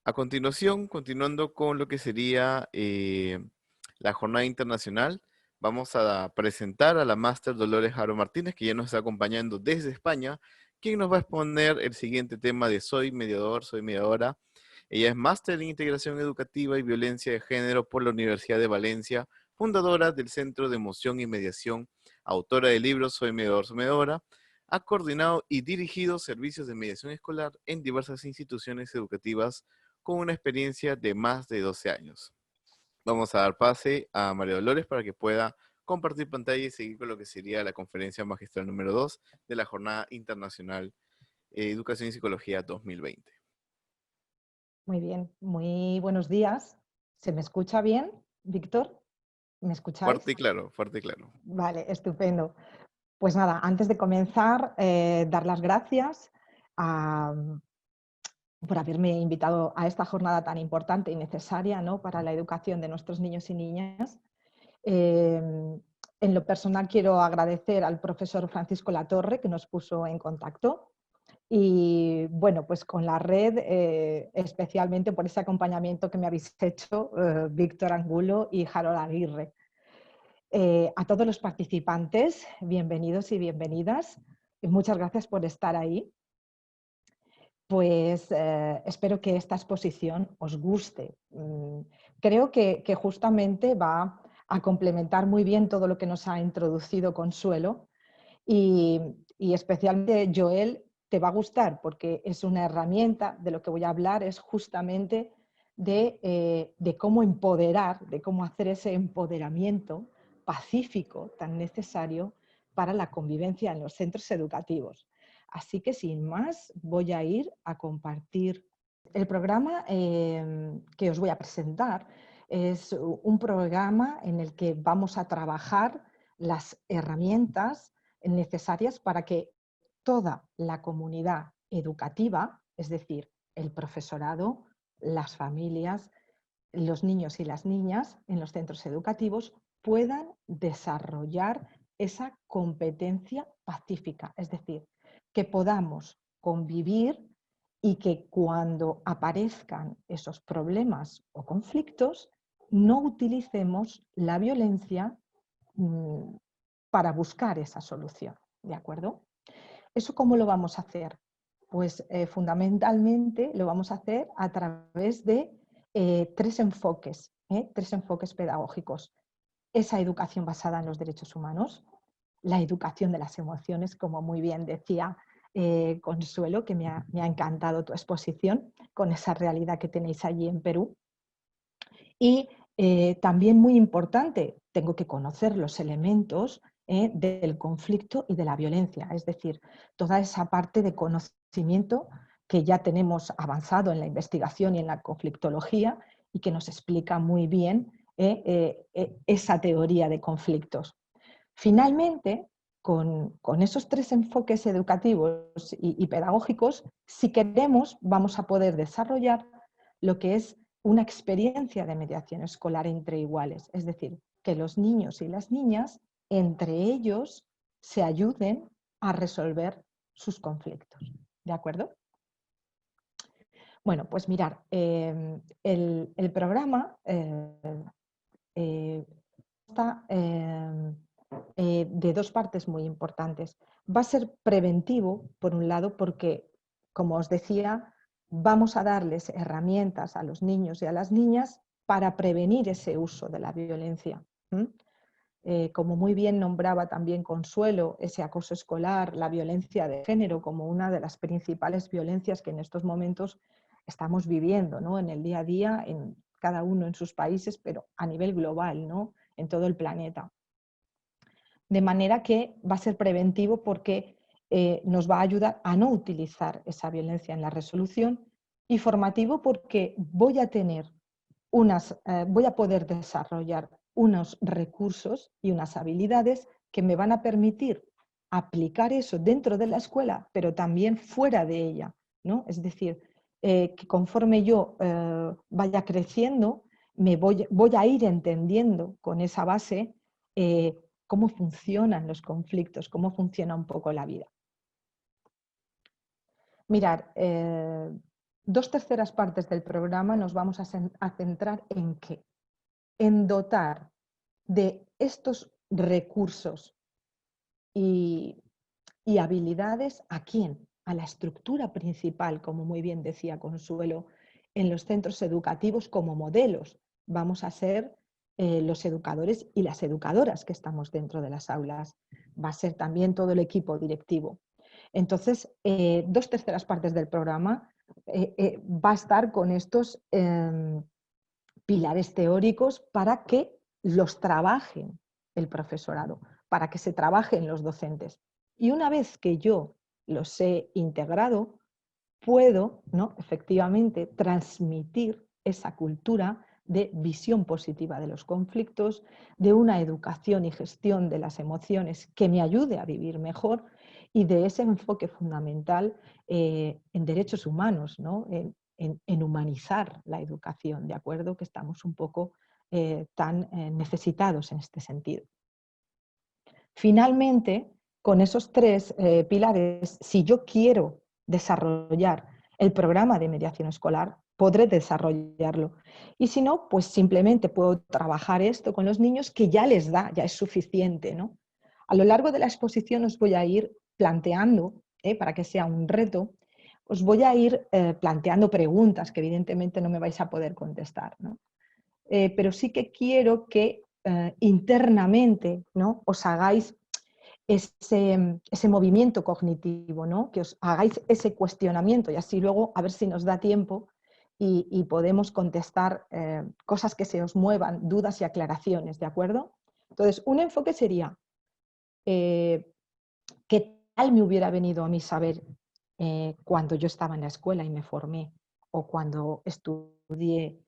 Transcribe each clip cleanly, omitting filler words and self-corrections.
A continuación, continuando con lo que sería la jornada internacional, vamos a presentar a la máster Dolores Jaro Martínez, que ya nos está acompañando desde España, quien nos va a exponer el siguiente tema de Soy Mediador, Soy Mediadora. Ella es máster en Integración Educativa y Violencia de Género por la Universidad de Valencia, fundadora del Centro de Emoción y Mediación, autora del libro Soy Mediador, Soy Mediadora. Ha coordinado y dirigido servicios de mediación escolar en diversas instituciones educativas con una experiencia de más de 12 años. Vamos a dar pase a María Dolores para que pueda compartir pantalla y seguir con lo que sería la conferencia magistral número 2 de la Jornada Internacional Educación y Psicología 2020. Muy bien, muy buenos días. ¿Se me escucha bien, Víctor? ¿Me escucháis? Fuerte y claro, fuerte y claro. Vale, estupendo. Pues nada, antes de comenzar, dar las gracias por haberme invitado a esta jornada tan importante y necesaria, ¿no?, para la educación de nuestros niños y niñas. En lo personal quiero agradecer al profesor Francisco Latorre, que nos puso en contacto. Y bueno, pues con la red, especialmente por ese acompañamiento que me habéis hecho, Víctor Angulo y Harold Aguirre. A todos los participantes, bienvenidos y bienvenidas. Y muchas gracias por estar ahí. Pues espero que esta exposición os guste. Creo que justamente va a complementar muy bien todo lo que nos ha introducido Consuelo y, y especialmente Joel te va a gustar porque es una herramienta. De lo que voy a hablar es justamente de cómo empoderar, de cómo hacer ese empoderamiento pacífico tan necesario para la convivencia en los centros educativos. Así que sin más voy a ir a compartir el programa que os voy a presentar. Es un programa en el que vamos a trabajar las herramientas necesarias para que toda la comunidad educativa, es decir, el profesorado, las familias, los niños y las niñas en los centros educativos, puedan desarrollar esa competencia pacífica, es decir, que podamos convivir y que cuando aparezcan esos problemas o conflictos no utilicemos la violencia para buscar esa solución, ¿de acuerdo? ¿Eso cómo lo vamos a hacer? Pues fundamentalmente lo vamos a hacer a través de tres enfoques pedagógicos. Esa educación basada en los derechos humanos, la educación de las emociones, como muy bien decía Consuelo, que me ha encantado tu exposición con esa realidad que tenéis allí en Perú. Y también muy importante, tengo que conocer los elementos del conflicto y de la violencia, es decir, toda esa parte de conocimiento que ya tenemos avanzado en la investigación y en la conflictología y que nos explica muy bien esa teoría de conflictos. Finalmente, con esos tres enfoques educativos y pedagógicos, si queremos, vamos a poder desarrollar lo que es una experiencia de mediación escolar entre iguales, es decir, que los niños y las niñas entre ellos se ayuden a resolver sus conflictos. ¿De acuerdo? Bueno, pues mirar, el programa está de dos partes muy importantes. Va a ser preventivo, por un lado, porque, como os decía, vamos a darles herramientas a los niños y a las niñas para prevenir ese uso de la violencia. Como muy bien nombraba también Consuelo, ese acoso escolar, la violencia de género como una de las principales violencias que en estos momentos estamos viviendo, ¿no?, en el día a día, en cada uno en sus países, pero a nivel global, ¿no?, en todo el planeta. De manera que va a ser preventivo porque nos va a ayudar a no utilizar esa violencia en la resolución, y formativo porque voy a poder desarrollar unos recursos y unas habilidades que me van a permitir aplicar eso dentro de la escuela, pero también fuera de ella, ¿no? Es decir, que conforme yo vaya creciendo, voy a ir entendiendo con esa base cómo funcionan los conflictos, cómo funciona un poco la vida. Mirad, 2/3 partes del programa nos vamos a centrar en qué, en dotar de estos recursos y, y habilidades ¿a quién? A la estructura principal, como muy bien decía Consuelo, en los centros educativos como modelos. Vamos a ser los educadores y las educadoras que estamos dentro de las aulas. Va a ser también todo el equipo directivo. Entonces, 2/3 partes del programa va a estar con estos pilares teóricos para que los trabajen el profesorado, para que se trabajen los docentes. Y una vez que yo los he integrado, puedo, ¿no?, efectivamente transmitir esa cultura de visión positiva de los conflictos, de una educación y gestión de las emociones que me ayude a vivir mejor y de ese enfoque fundamental en derechos humanos, ¿no?, en humanizar la educación, ¿de acuerdo? Que estamos un poco tan necesitados en este sentido. Finalmente, con esos tres pilares, si yo quiero desarrollar el programa de mediación escolar, podré desarrollarlo. Y si no, pues simplemente puedo trabajar esto con los niños que ya les da, ya es suficiente, ¿no? A lo largo de la exposición os voy a ir planteando, para que sea un reto, os voy a ir planteando preguntas que evidentemente no me vais a poder contestar, ¿no? Pero sí que quiero que internamente, ¿no?, os hagáis ese movimiento cognitivo, ¿no?, que os hagáis ese cuestionamiento y así luego a ver si nos da tiempo y podemos contestar cosas que se os muevan, dudas y aclaraciones, ¿de acuerdo? Entonces, un enfoque sería, ¿qué tal me hubiera venido a mí saber cuando yo estaba en la escuela y me formé o cuando estudié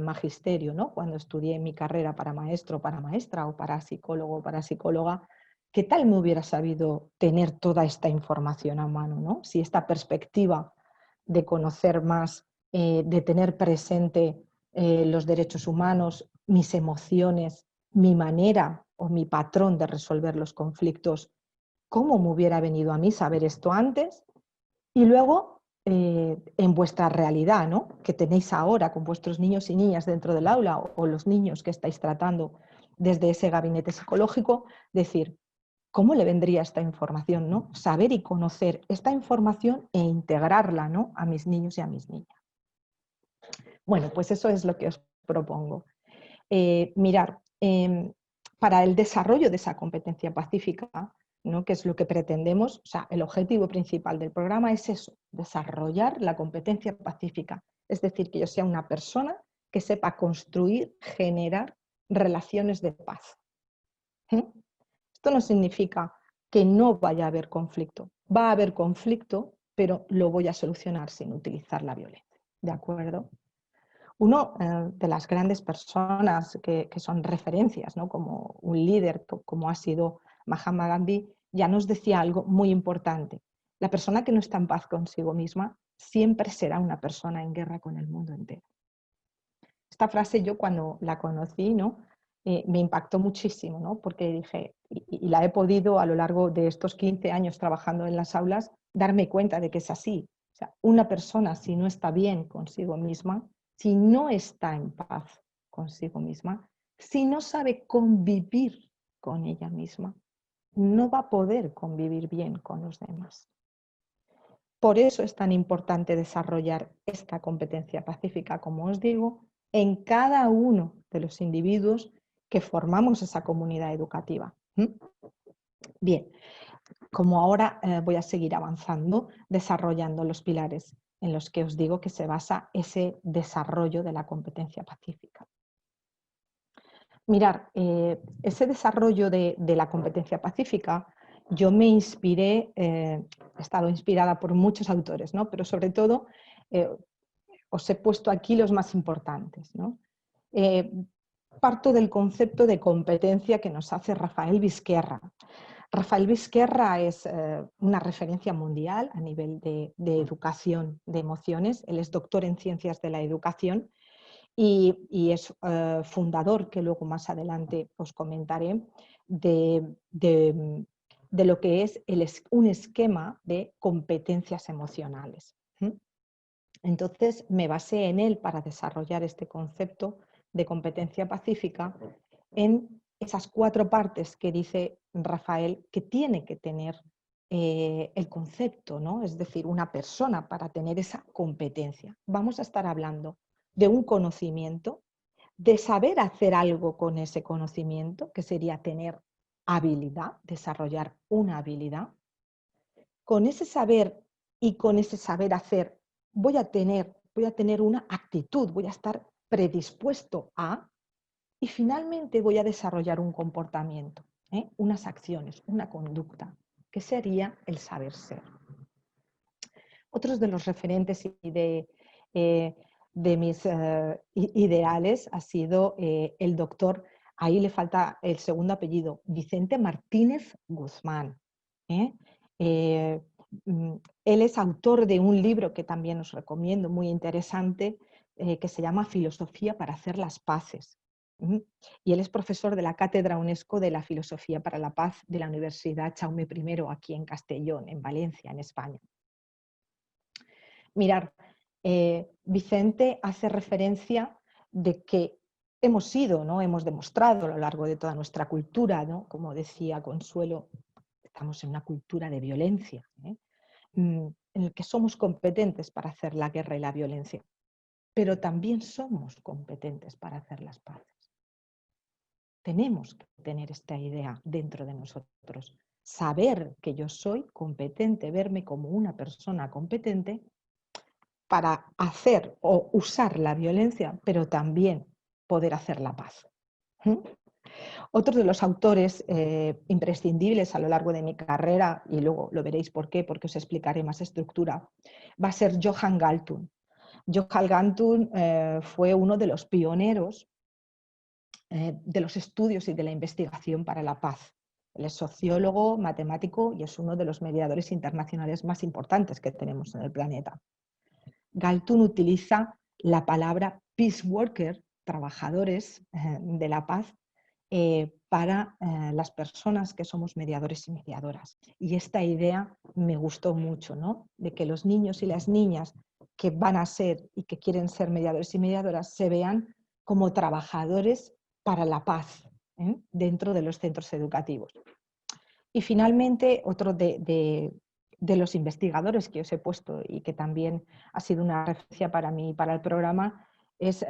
magisterio, ¿no?, cuando estudié mi carrera para maestro, para maestra o para psicólogo o para psicóloga? ¿Qué tal me hubiera sabido tener toda esta información a mano, ¿no? Si esta perspectiva de conocer más, de tener presente los derechos humanos, mis emociones, mi manera o mi patrón de resolver los conflictos, ¿cómo me hubiera venido a mí saber esto antes? Y luego, en vuestra realidad, ¿no?, que tenéis ahora con vuestros niños y niñas dentro del aula o los niños que estáis tratando desde ese gabinete psicológico, decir, ¿cómo le vendría esta información, ¿no? Saber y conocer esta información e integrarla, ¿no?, a mis niños y a mis niñas. Bueno, pues eso es lo que os propongo. Mirar, para el desarrollo de esa competencia pacífica, ¿no?, que es lo que pretendemos, o sea, el objetivo principal del programa es eso, desarrollar la competencia pacífica. Es decir, que yo sea una persona que sepa construir, generar relaciones de paz. Esto no significa que no vaya a haber conflicto. Va a haber conflicto, pero lo voy a solucionar sin utilizar la violencia. ¿De acuerdo? Uno de las grandes personas que son referencias, ¿no?, como un líder, como ha sido Mahatma Gandhi, ya nos decía algo muy importante. La persona que no está en paz consigo misma siempre será una persona en guerra con el mundo entero. Esta frase yo cuando la conocí, ¿no?, me impactó muchísimo, ¿no?, porque dije, y la he podido a lo largo de estos 15 años trabajando en las aulas, darme cuenta de que es así. O sea, una persona si no está bien consigo misma, si no está en paz consigo misma, si no sabe convivir con ella misma, no va a poder convivir bien con los demás. Por eso es tan importante desarrollar esta competencia pacífica, como os digo, en cada uno de los individuos que formamos esa comunidad educativa. Bien, como ahora voy a seguir avanzando, desarrollando los pilares en los que os digo que se basa ese desarrollo de la competencia pacífica. Mirar, ese desarrollo de la competencia pacífica, yo me inspiré, he estado inspirada por muchos autores, ¿no?, pero sobre todo os he puesto aquí los más importantes, ¿no? Parto del concepto de competencia que nos hace Rafael Vizquerra. Rafael Vizquerra es una referencia mundial a nivel de educación de emociones. Él es doctor en ciencias de la educación y es fundador, que luego más adelante os comentaré, de lo que es un esquema de competencias emocionales. Entonces me basé en él para desarrollar este concepto de competencia pacífica en esas 4 partes que dice Rafael que tiene que tener el concepto, ¿no? Es decir, una persona para tener esa competencia. Vamos a estar hablando de un conocimiento, de saber hacer algo con ese conocimiento, que sería tener habilidad, desarrollar una habilidad. Con ese saber y con ese saber hacer voy a tener una actitud, voy a estar predispuesto a, y finalmente voy a desarrollar un comportamiento, unas acciones, una conducta, que sería el saber ser. Otros de los referentes de mis ideales ha sido el doctor, ahí le falta el segundo apellido, Vicente Martínez Guzmán. ¿eh? Eh, Él es autor de un libro que también os recomiendo, muy interesante, que se llama Filosofía para hacer las paces. Y él es profesor de la Cátedra UNESCO de la Filosofía para la Paz de la Universidad Jaume I, aquí en Castellón, en Valencia, en España. Mirar, Vicente hace referencia de que hemos sido, ¿no? Hemos demostrado a lo largo de toda nuestra cultura, ¿no? Como decía Consuelo, estamos en una cultura de violencia, en el que somos competentes para hacer la guerra y la violencia, pero también somos competentes para hacer las paces. Tenemos que tener esta idea dentro de nosotros, saber que yo soy competente, verme como una persona competente para hacer o usar la violencia, pero también poder hacer la paz. Otro de los autores imprescindibles a lo largo de mi carrera, y luego lo veréis por qué, porque os explicaré más estructura, va a ser Johan Galtung. Johan Galtung fue uno de los pioneros de los estudios y de la investigación para la paz. Él es sociólogo, matemático y es uno de los mediadores internacionales más importantes que tenemos en el planeta. Galtung utiliza la palabra peace worker, trabajadores de la paz, para las personas que somos mediadores y mediadoras. Y esta idea me gustó mucho, ¿no? De que los niños y las niñas que van a ser y que quieren ser mediadores y mediadoras se vean como trabajadores para la paz dentro de los centros educativos. Y finalmente, otro de los investigadores que os he puesto y que también ha sido una referencia para mí y para el programa es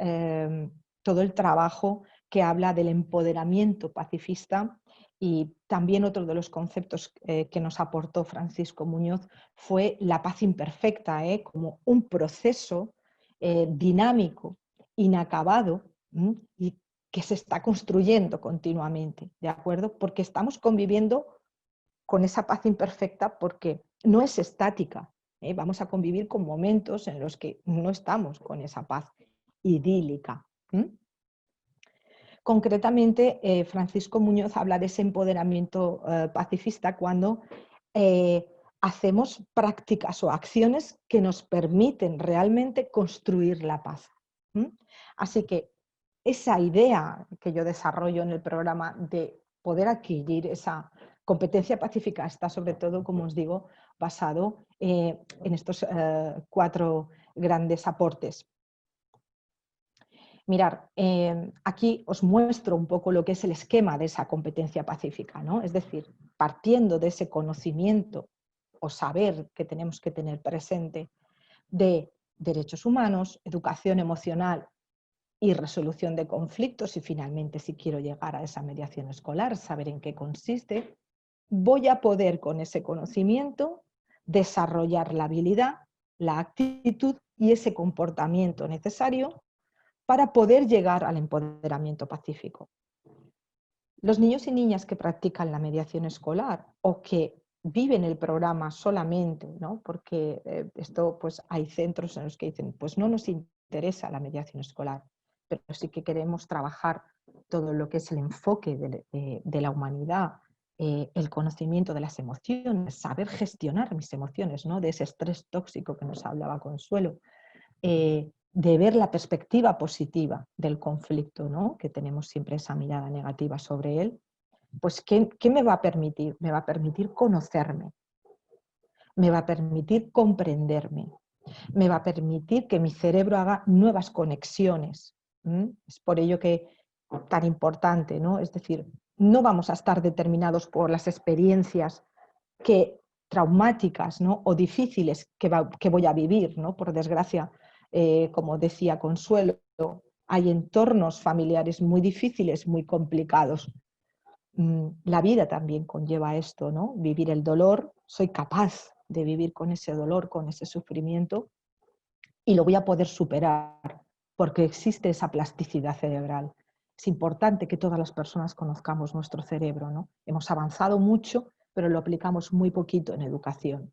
todo el trabajo que habla del empoderamiento pacifista, y también otro de los conceptos que nos aportó Francisco Muñoz fue la paz imperfecta, como un proceso dinámico, inacabado, y que se está construyendo continuamente, ¿de acuerdo? Porque estamos conviviendo con esa paz imperfecta porque no es estática. Vamos a convivir con momentos en los que no estamos con esa paz idílica. Concretamente, Francisco Muñoz habla de ese empoderamiento pacifista cuando hacemos prácticas o acciones que nos permiten realmente construir la paz. Así que esa idea que yo desarrollo en el programa de poder adquirir esa competencia pacífica está sobre todo, como os digo, basado en estos 4 grandes aportes. Mirar, aquí os muestro un poco lo que es el esquema de esa competencia pacífica, ¿no? Es decir, partiendo de ese conocimiento o saber que tenemos que tener presente de derechos humanos, educación emocional y resolución de conflictos, y finalmente, si quiero llegar a esa mediación escolar, saber en qué consiste, voy a poder con ese conocimiento desarrollar la habilidad, la actitud y ese comportamiento necesario para poder llegar al empoderamiento pacífico. Los niños y niñas que practican la mediación escolar o que viven el programa solamente, ¿no? Porque esto, pues hay centros en los que dicen, pues no nos interesa la mediación escolar, pero sí que queremos trabajar todo lo que es el enfoque de la humanidad, el conocimiento de las emociones, saber gestionar mis emociones, ¿no? De ese estrés tóxico que nos hablaba Consuelo, de ver la perspectiva positiva del conflicto, ¿no? Que tenemos siempre esa mirada negativa sobre él. Pues ¿qué me va a permitir? Me va a permitir conocerme, me va a permitir comprenderme, me va a permitir que mi cerebro haga nuevas conexiones. Es por ello que tan importante, ¿no? Es decir, no vamos a estar determinados por las experiencias traumáticas, ¿no? O difíciles que voy a vivir, ¿no? Por desgracia, como decía Consuelo, hay entornos familiares muy difíciles, muy complicados. La vida también conlleva esto, ¿no? Vivir el dolor, soy capaz de vivir con ese dolor, con ese sufrimiento, y lo voy a poder superar porque existe esa plasticidad cerebral. Es importante que todas las personas conozcamos nuestro cerebro, ¿no? Hemos avanzado mucho, pero lo aplicamos muy poquito en educación.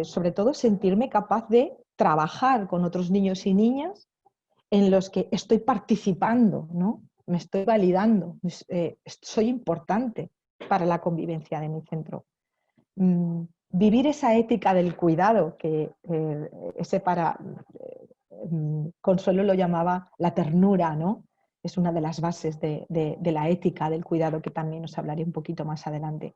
Sobre todo sentirme capaz de trabajar con otros niños y niñas en los que estoy participando, ¿no? Me estoy validando, soy importante para la convivencia de mi centro. Vivir esa ética del cuidado, que Consuelo lo llamaba la ternura, ¿no? Es una de las bases de la ética del cuidado, que también os hablaré un poquito más adelante.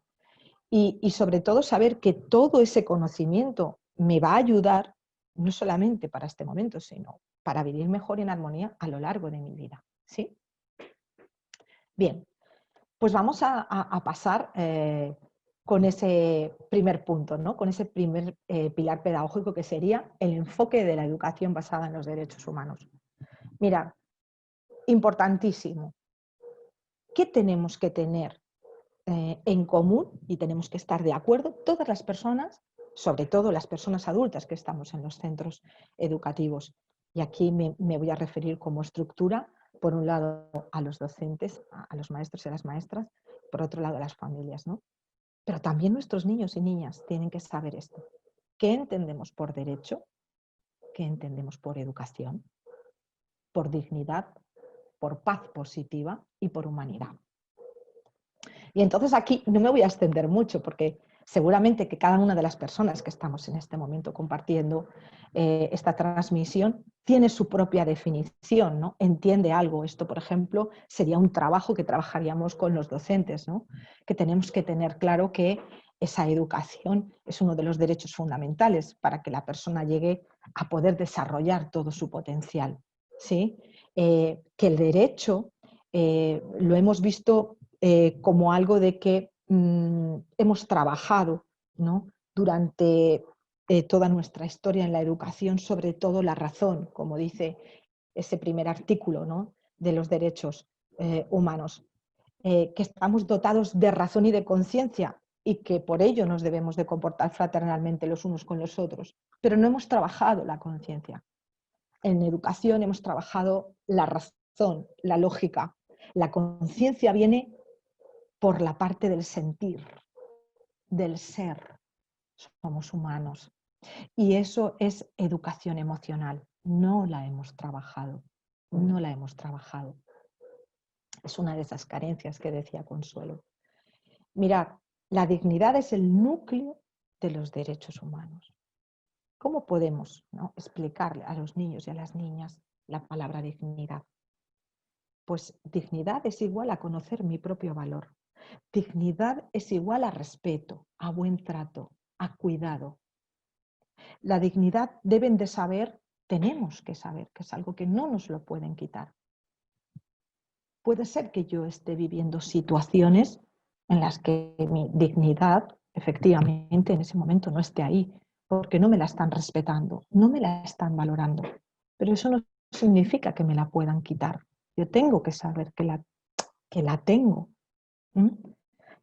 Y sobre todo saber que todo ese conocimiento me va a ayudar no solamente para este momento, sino para vivir mejor en armonía a lo largo de mi vida. ¿Sí? Bien, pues vamos a pasar con ese primer punto, ¿no? Con ese primer pilar pedagógico, que sería el enfoque de la educación basada en los derechos humanos. Mira, importantísimo. ¿Qué tenemos que tener en común y tenemos que estar de acuerdo todas las personas, sobre todo las personas adultas que estamos en los centros educativos? Y aquí me voy a referir como estructura, por un lado a los docentes, a los maestros y a las maestras, por otro lado a las familias, ¿no? Pero también nuestros niños y niñas tienen que saber esto. ¿Qué entendemos por derecho? ¿Qué entendemos por educación? Por dignidad, por paz positiva y por humanidad. Y entonces aquí no me voy a extender mucho, porque seguramente que cada una de las personas que estamos en este momento compartiendo esta transmisión tiene su propia definición, ¿no? Entiende algo. Esto, por ejemplo, sería un trabajo que trabajaríamos con los docentes, ¿no? Que tenemos que tener claro que esa educación es uno de los derechos fundamentales para que la persona llegue a poder desarrollar todo su potencial, ¿sí? Que el derecho lo hemos visto como algo de que hemos trabajado, ¿no? Durante toda nuestra historia en la educación, sobre todo la razón, como dice ese primer artículo, ¿no? De los derechos humanos, que estamos dotados de razón y de conciencia y que por ello nos debemos de comportar fraternalmente los unos con los otros, pero no hemos trabajado la conciencia. En educación hemos trabajado la razón, la lógica. La conciencia viene por la parte del sentir, del ser. Somos humanos. Y eso es educación emocional. No la hemos trabajado. No la hemos trabajado. Es una de esas carencias que decía Consuelo. Mirad, la dignidad es el núcleo de los derechos humanos. ¿Cómo podemos, ¿no?, explicarle a los niños y a las niñas la palabra dignidad? Pues dignidad es igual a conocer mi propio valor. Dignidad es igual a respeto, a buen trato, a cuidado. La dignidad deben de saber, tenemos que saber, que es algo que no nos lo pueden quitar. Puede ser que yo esté viviendo situaciones en las que mi dignidad, efectivamente, en ese momento no esté ahí, porque no me la están respetando, no me la están valorando. Pero eso no significa que me la puedan quitar. Yo tengo que saber que la tengo.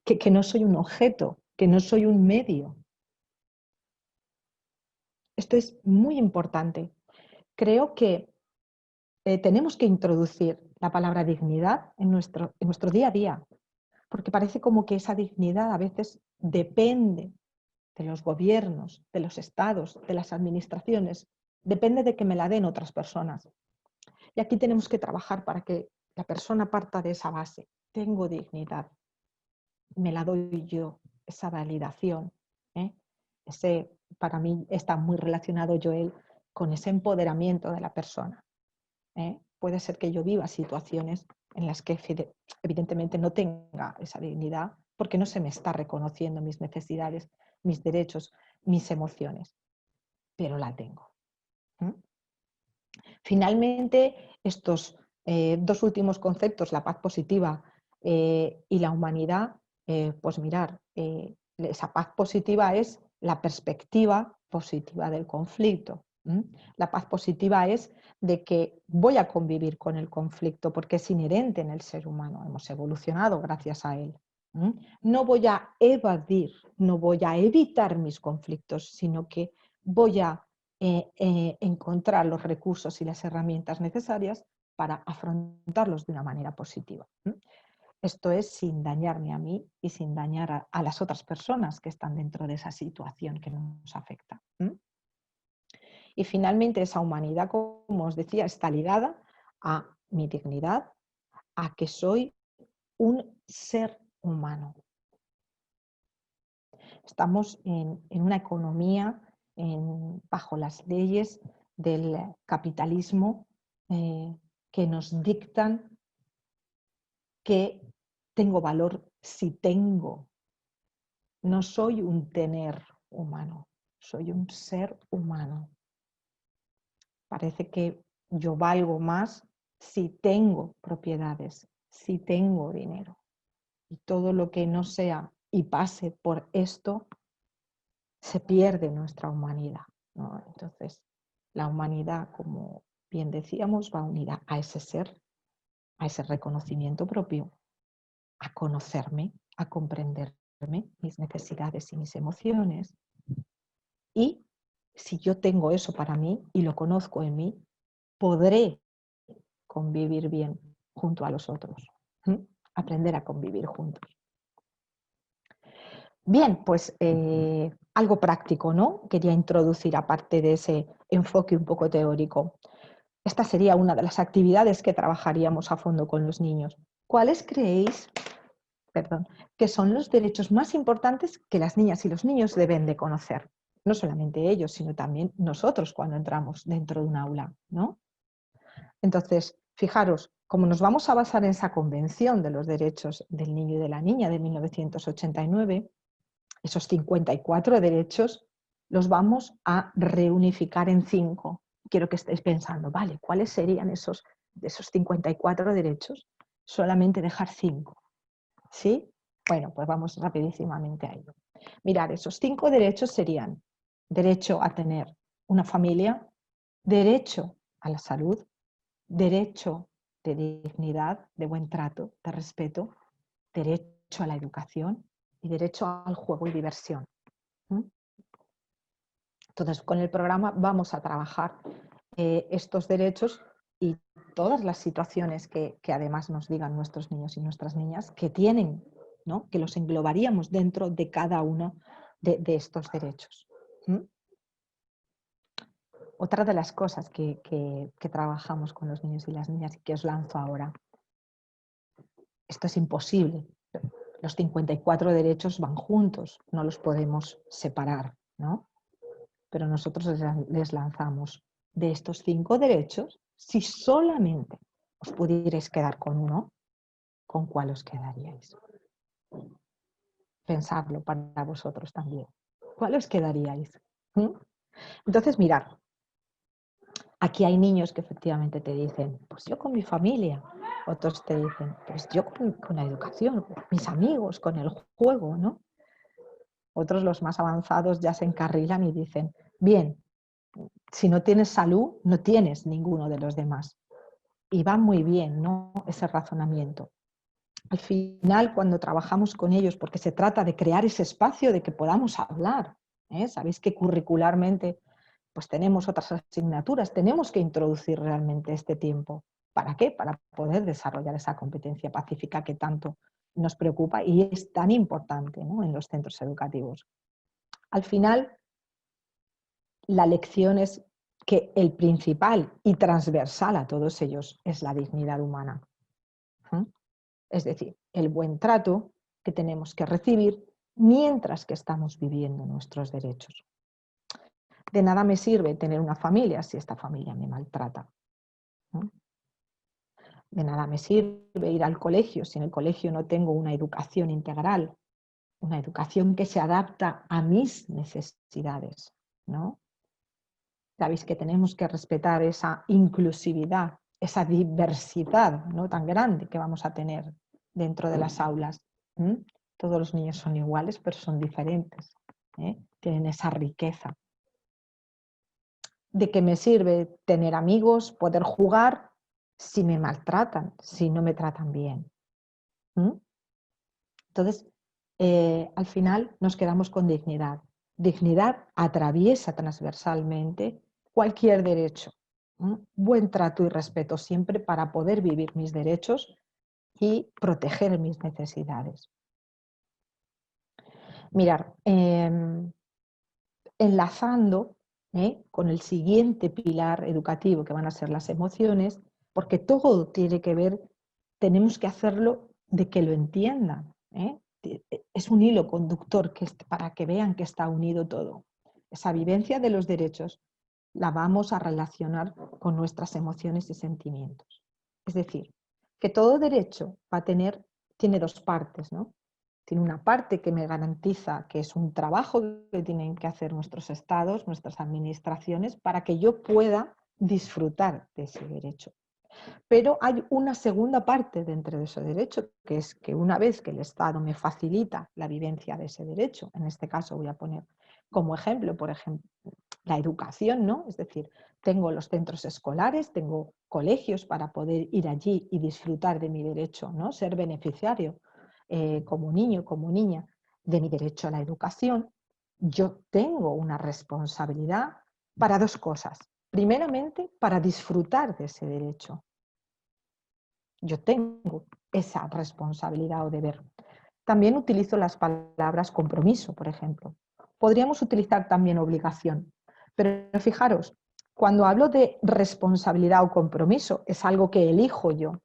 Que no soy un objeto, que no soy un medio. Esto es muy importante. Creo que tenemos que introducir la palabra dignidad en nuestro día a día, porque parece como que esa dignidad a veces depende de los gobiernos, de los estados, de las administraciones, depende de que me la den otras personas. Y aquí tenemos que trabajar para que la persona parta de esa base. Tengo dignidad, me la doy yo, esa validación. Para mí está muy relacionado, Joel, con ese empoderamiento de la persona. Puede ser que yo viva situaciones en las que evidentemente no tenga esa dignidad porque no se me está reconociendo mis necesidades, mis derechos, mis emociones. pero la tengo. ¿Mm? Finalmente, estos dos últimos conceptos, la paz positiva y la humanidad, pues mirar, esa paz positiva es la perspectiva positiva del conflicto. La paz positiva es de que voy a convivir con el conflicto porque es inherente en el ser humano, hemos evolucionado gracias a él. No voy a evadir, no voy a evitar mis conflictos, sino que voy a encontrar los recursos y las herramientas necesarias para afrontarlos de una manera positiva. Esto es sin dañarme a mí y sin dañar a las otras personas que están dentro de esa situación que nos afecta. Y finalmente esa humanidad, como os decía, está ligada a mi dignidad, a que soy un ser humano. Estamos en una economía bajo las leyes del capitalismo que nos dictan que tengo valor si tengo. No soy un tener humano, soy un ser humano. Parece que yo valgo más si tengo propiedades, si tengo dinero. Y todo lo que no sea y pase por esto, se pierde nuestra humanidad, ¿no? Entonces, la humanidad, como bien decíamos, va unida a ese ser, a ese reconocimiento propio, a conocerme, a comprenderme, mis necesidades y mis emociones. Y si yo tengo eso para mí y lo conozco en mí, podré convivir bien junto a los otros. Aprender a convivir juntos. Bien, pues algo práctico, ¿no? Quería introducir, aparte de ese enfoque un poco teórico. Esta sería una de las actividades que trabajaríamos a fondo con los niños. ¿Cuáles creéis, que son los derechos más importantes que las niñas y los niños deben de conocer? No solamente ellos, sino también nosotros cuando entramos dentro de un aula, ¿no? Entonces, fijaros, como nos vamos a basar en esa Convención de los Derechos del Niño y de la Niña de 1989, esos 54 derechos los vamos a reunificar en 5. Quiero que estéis pensando, vale, ¿cuáles serían esos 54 derechos? Solamente dejar 5. ¿Sí? Bueno, pues vamos rapidísimamente a ello. Mirad, esos 5 derechos serían derecho a tener una familia, derecho a la salud, derecho de dignidad, de buen trato, de respeto, derecho a la educación y derecho al juego y diversión. Entonces, con el programa vamos a trabajar estos derechos y todas las situaciones que además nos digan nuestros niños y nuestras niñas que tienen, ¿no? Que los englobaríamos dentro de cada uno de estos derechos. Otra de las cosas que trabajamos con los niños y las niñas y que os lanzo ahora, esto es imposible. Los 54 derechos van juntos, no los podemos separar, ¿no? Pero nosotros les lanzamos de estos 5 derechos, si solamente os pudierais quedar con uno, ¿con cuál os quedaríais? Pensadlo para vosotros también. ¿Cuál os quedaríais? Entonces, mirad, aquí hay niños que efectivamente te dicen, pues yo con mi familia. Otros te dicen, pues yo con la educación, con mis amigos, con el juego, ¿no? Otros, los más avanzados, ya se encarrilan y dicen, bien, si no tienes salud, no tienes ninguno de los demás. Y va muy bien, ¿no? Ese razonamiento. Al final, cuando trabajamos con ellos, porque se trata de crear ese espacio de que podamos hablar, sabéis que curricularmente pues tenemos otras asignaturas, tenemos que introducir realmente este tiempo. ¿Para qué? Para poder desarrollar esa competencia pacífica que tanto nos preocupa y es tan importante, ¿no? En los centros educativos. Al final, la lección es que el principal y transversal a todos ellos es la dignidad humana. Es decir, el buen trato que tenemos que recibir mientras que estamos viviendo nuestros derechos. De nada me sirve tener una familia si esta familia me maltrata. De nada me sirve ir al colegio si en el colegio no tengo una educación integral, una educación que se adapta a mis necesidades, ¿no? Sabéis que tenemos que respetar esa inclusividad, esa diversidad, ¿no?, tan grande que vamos a tener dentro de las aulas. ¿Mm? Todos los niños son iguales, pero son diferentes, ¿eh? Tienen esa riqueza. ¿De qué me sirve tener amigos, poder jugar, si me maltratan, si no me tratan bien? ¿Mm? Entonces, al final nos quedamos con dignidad. Dignidad atraviesa transversalmente cualquier derecho. Buen trato y respeto siempre para poder vivir mis derechos y proteger mis necesidades. Mirar, enlazando con el siguiente pilar educativo, que van a ser las emociones, porque todo tiene que ver, tenemos que hacerlo de que lo entiendan. Es un hilo conductor para que vean que está unido todo. Esa vivencia de los derechos la vamos a relacionar con nuestras emociones y sentimientos. Es decir, que todo derecho tiene dos partes, ¿no? Tiene una parte que me garantiza que es un trabajo que tienen que hacer nuestros estados, nuestras administraciones, para que yo pueda disfrutar de ese derecho. Pero hay una segunda parte dentro de ese derecho, que es que una vez que el Estado me facilita la vivencia de ese derecho, en este caso voy a poner como ejemplo, por ejemplo, la educación, ¿no? Es decir, tengo los centros escolares, tengo colegios para poder ir allí y disfrutar de mi derecho, ¿no? Ser beneficiario como niño, como niña, de mi derecho a la educación. Yo tengo una responsabilidad para dos cosas. Primeramente, para disfrutar de ese derecho. Yo tengo esa responsabilidad o deber. También utilizo las palabras compromiso, por ejemplo. Podríamos utilizar también obligación, pero fijaros, cuando hablo de responsabilidad o compromiso, es algo que elijo yo.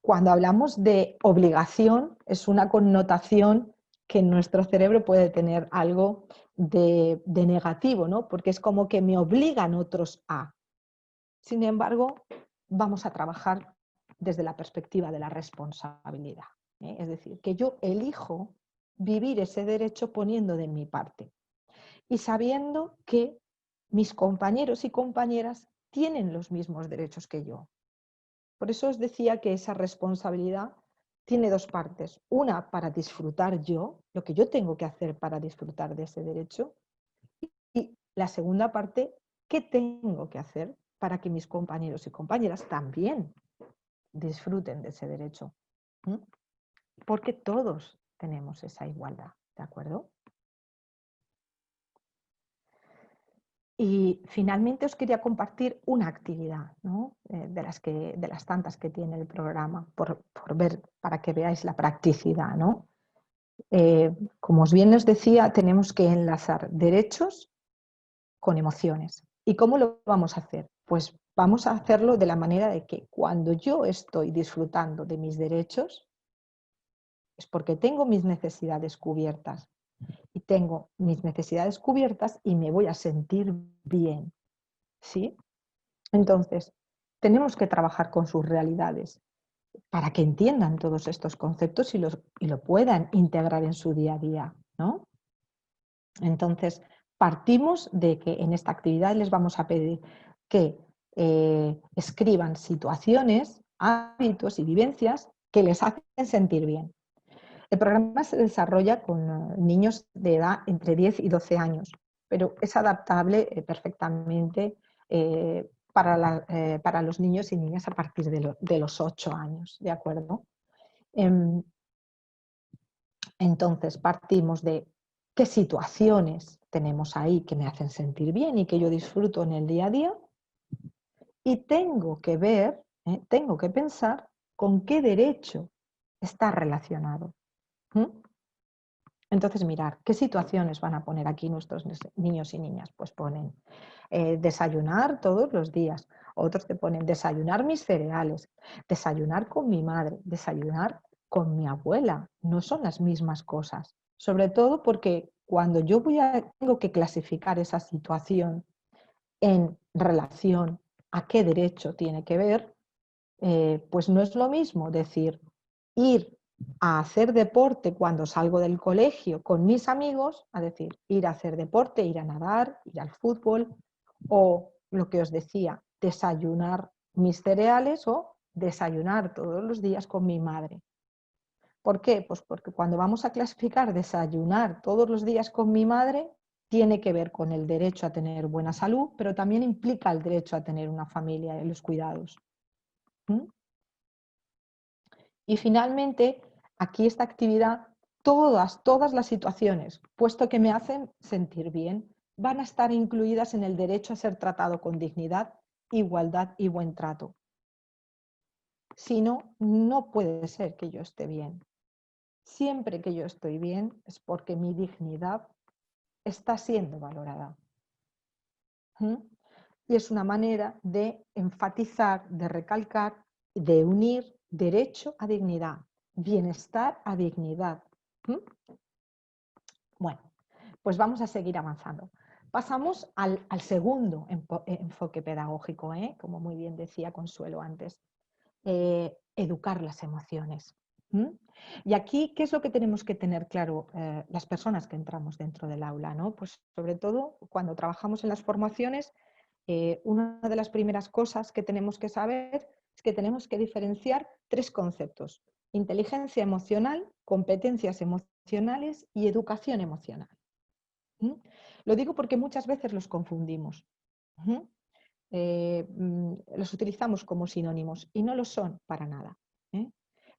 Cuando hablamos de obligación, es una connotación que en nuestro cerebro puede tener algo de negativo, ¿no? Porque es como que me obligan otros a. Sin embargo, vamos a trabajar desde la perspectiva de la responsabilidad. Es decir, que yo elijo vivir ese derecho poniendo de mi parte y sabiendo que mis compañeros y compañeras tienen los mismos derechos que yo. Por eso os decía que esa responsabilidad tiene dos partes. Una para disfrutar yo, lo que yo tengo que hacer para disfrutar de ese derecho, y la segunda parte, ¿qué tengo que hacer para que mis compañeros y compañeras también disfruten de ese derecho? Porque todos tenemos esa igualdad, ¿de acuerdo? Y finalmente os quería compartir una actividad, ¿no? De las tantas que tiene el programa, por ver, para que veáis la practicidad, ¿no? Como os bien os decía, tenemos que enlazar derechos con emociones. ¿Y cómo lo vamos a hacer? Pues vamos a hacerlo de la manera de que cuando yo estoy disfrutando de mis derechos, es porque tengo mis necesidades cubiertas. Y tengo mis necesidades cubiertas y me voy a sentir bien. ¿Sí? Entonces, tenemos que trabajar con sus realidades para que entiendan todos estos conceptos y lo puedan integrar en su día a día, ¿no? Entonces, partimos de que en esta actividad les vamos a pedir que escriban situaciones, hábitos y vivencias que les hacen sentir bien. El programa se desarrolla con niños de edad entre 10 y 12 años, pero es adaptable perfectamente para los niños y niñas a partir de los 8 años, ¿de acuerdo? Entonces partimos de qué situaciones tenemos ahí que me hacen sentir bien y que yo disfruto en el día a día, y tengo que ver, tengo que pensar con qué derecho está relacionado. Entonces, mirar, ¿qué situaciones van a poner aquí nuestros niños y niñas? Pues ponen desayunar todos los días. Otros te ponen desayunar mis cereales, desayunar con mi madre, desayunar con mi abuela. No son las mismas cosas. Sobre todo porque cuando yo tengo que clasificar esa situación en relación a qué derecho tiene que ver, pues no es lo mismo decir ir a hacer deporte cuando salgo del colegio con mis amigos, a decir ir a hacer deporte, ir a nadar, ir al fútbol O lo que os decía, desayunar mis cereales o desayunar todos los días con mi madre. ¿Por qué? Pues porque cuando vamos a clasificar desayunar todos los días con mi madre, tiene que ver con el derecho a tener buena salud, pero también implica el derecho a tener una familia y los cuidados. ¿Mm? Y finalmente, aquí esta actividad, todas las situaciones, puesto que me hacen sentir bien, van a estar incluidas en el derecho a ser tratado con dignidad, igualdad y buen trato. Si no, no puede ser que yo esté bien. Siempre que yo estoy bien es porque mi dignidad está siendo valorada. ¿Mm? Y es una manera de enfatizar, de recalcar, de unir derecho a dignidad, bienestar a dignidad. ¿Mm? Bueno, pues vamos a seguir avanzando. Pasamos al segundo enfoque pedagógico, como muy bien decía Consuelo antes, educar las emociones. ¿Mm? Y aquí, ¿qué es lo que tenemos que tener claro las personas que entramos dentro del aula? ¿No? Pues sobre todo cuando trabajamos en las formaciones, una de las primeras cosas que tenemos que saber es que tenemos que diferenciar tres conceptos: inteligencia emocional, competencias emocionales y educación emocional. ¿Mm? Lo digo porque muchas veces los confundimos. ¿Mm? Los utilizamos como sinónimos y no lo son para nada. ¿Eh?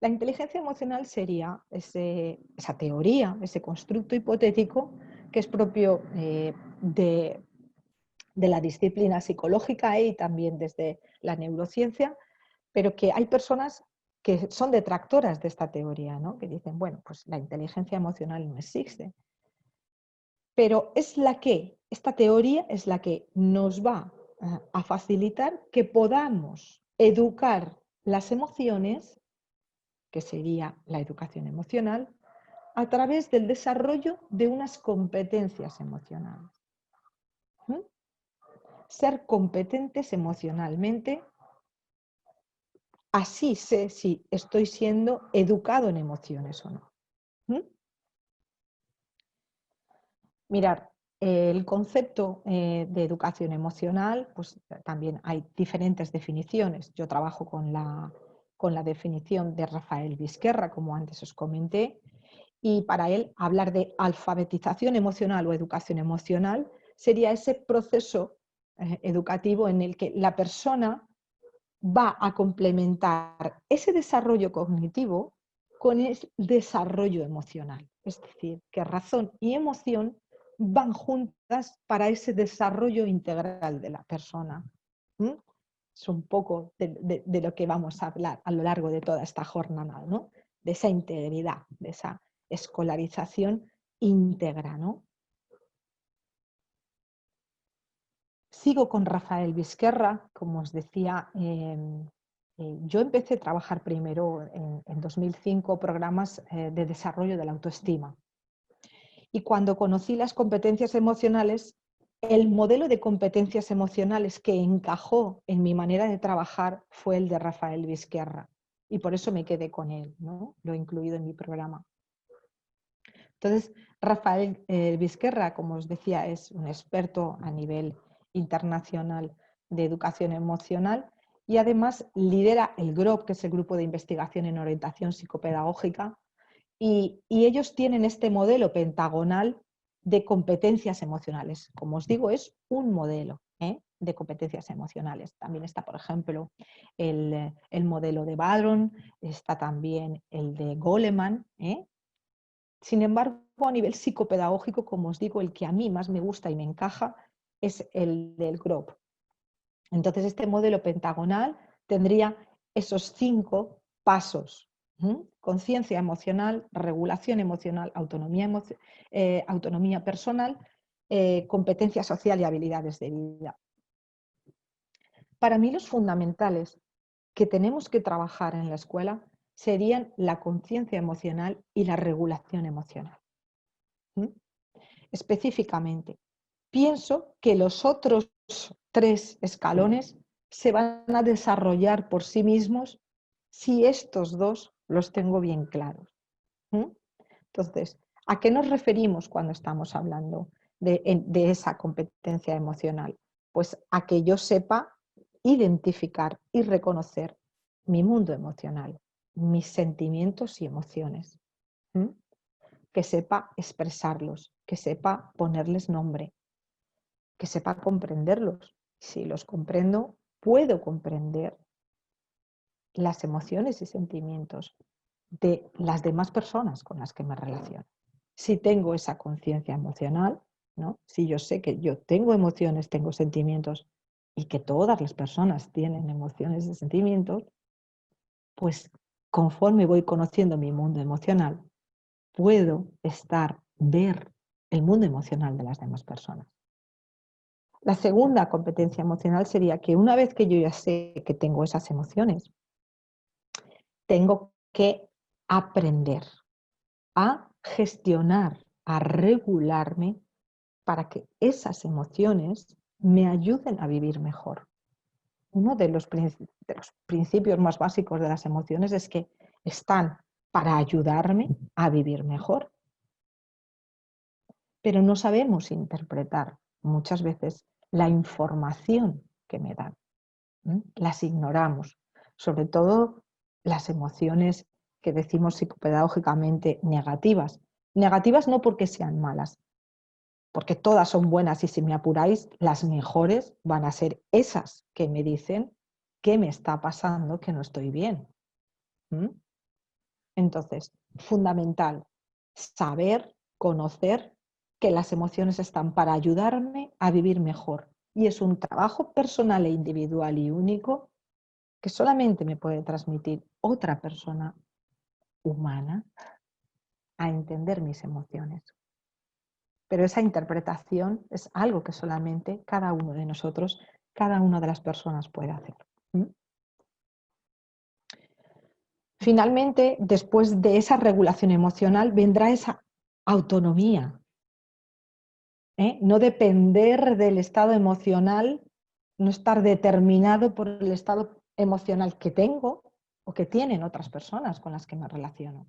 La inteligencia emocional sería esa teoría, ese constructo hipotético que es propio de la disciplina psicológica y también desde la neurociencia, pero que hay personas que son detractoras de esta teoría, ¿no? Que dicen, bueno, pues la inteligencia emocional no existe. Pero esta teoría es la que nos va a facilitar que podamos educar las emociones, que sería la educación emocional, a través del desarrollo de unas competencias emocionales. ¿Mm? Ser competentes emocionalmente, así sé si estoy siendo educado en emociones o no. ¿Mm? Mirar, el concepto de educación emocional, pues también hay diferentes definiciones. Yo trabajo con la definición de Rafael Vizquerra, como antes os comenté, y para él hablar de alfabetización emocional o educación emocional sería ese proceso educativo en el que la persona va a complementar ese desarrollo cognitivo con el desarrollo emocional. Es decir, que razón y emoción van juntas para ese desarrollo integral de la persona. ¿Mm? Es un poco de lo que vamos a hablar a lo largo de toda esta jornada, ¿no? De esa integridad, de esa escolarización íntegra, ¿no? Sigo con Rafael Vizquerra, como os decía, yo empecé a trabajar primero en 2005 programas de desarrollo de la autoestima. Y cuando conocí las competencias emocionales, el modelo de competencias emocionales que encajó en mi manera de trabajar fue el de Rafael Vizquerra. Y por eso me quedé con él, ¿no? Lo he incluido en mi programa. Entonces, Rafael Vizquerra, como os decía, es un experto a nivel internacional de educación emocional y además lidera el GROP, que es el Grupo de Investigación en Orientación Psicopedagógica, y ellos tienen este modelo pentagonal de competencias emocionales. Como os digo, es un modelo de competencias emocionales. También está, por ejemplo, el modelo de Badron, está también el de Goleman. Sin embargo, a nivel psicopedagógico, como os digo, el que a mí más me gusta y me encaja es el del GROP. Entonces, este modelo pentagonal tendría esos 5 pasos: conciencia emocional, regulación emocional, autonomía personal, competencia social y habilidades de vida. Para mí los fundamentales que tenemos que trabajar en la escuela serían la conciencia emocional y la regulación emocional. Específicamente, pienso que los otros 3 escalones se van a desarrollar por sí mismos si estos 2 los tengo bien claros. Entonces, ¿a qué nos referimos cuando estamos hablando de esa competencia emocional? Pues a que yo sepa identificar y reconocer mi mundo emocional, mis sentimientos y emociones. ¿Mm? Que sepa expresarlos, que sepa ponerles nombre, que sepa comprenderlos. Si los comprendo, puedo comprender las emociones y sentimientos de las demás personas con las que me relaciono. Si tengo esa conciencia emocional, ¿no? Si yo sé que yo tengo emociones, tengo sentimientos y que todas las personas tienen emociones y sentimientos, pues conforme voy conociendo mi mundo emocional, puedo ver el mundo emocional de las demás personas. La segunda competencia emocional sería que una vez que yo ya sé que tengo esas emociones, tengo que aprender a gestionar, a regularme para que esas emociones me ayuden a vivir mejor. Uno de los principios más básicos de las emociones es que están para ayudarme a vivir mejor, pero no sabemos interpretar muchas veces la información que me dan. Las ignoramos, sobre todo las emociones que decimos psicopedagógicamente negativas. Negativas no porque sean malas, porque todas son buenas y si me apuráis, las mejores van a ser esas que me dicen qué me está pasando, que no estoy bien. Entonces, fundamental, saber, conocer que las emociones están para ayudarme a vivir mejor. Y es un trabajo personal e individual y único que solamente me puede transmitir otra persona humana a entender mis emociones. Pero esa interpretación es algo que solamente cada uno de nosotros, cada una de las personas puede hacer. Finalmente, después de esa regulación emocional, vendrá esa autonomía. No depender del estado emocional, no estar determinado por el estado emocional que tengo o que tienen otras personas con las que me relaciono.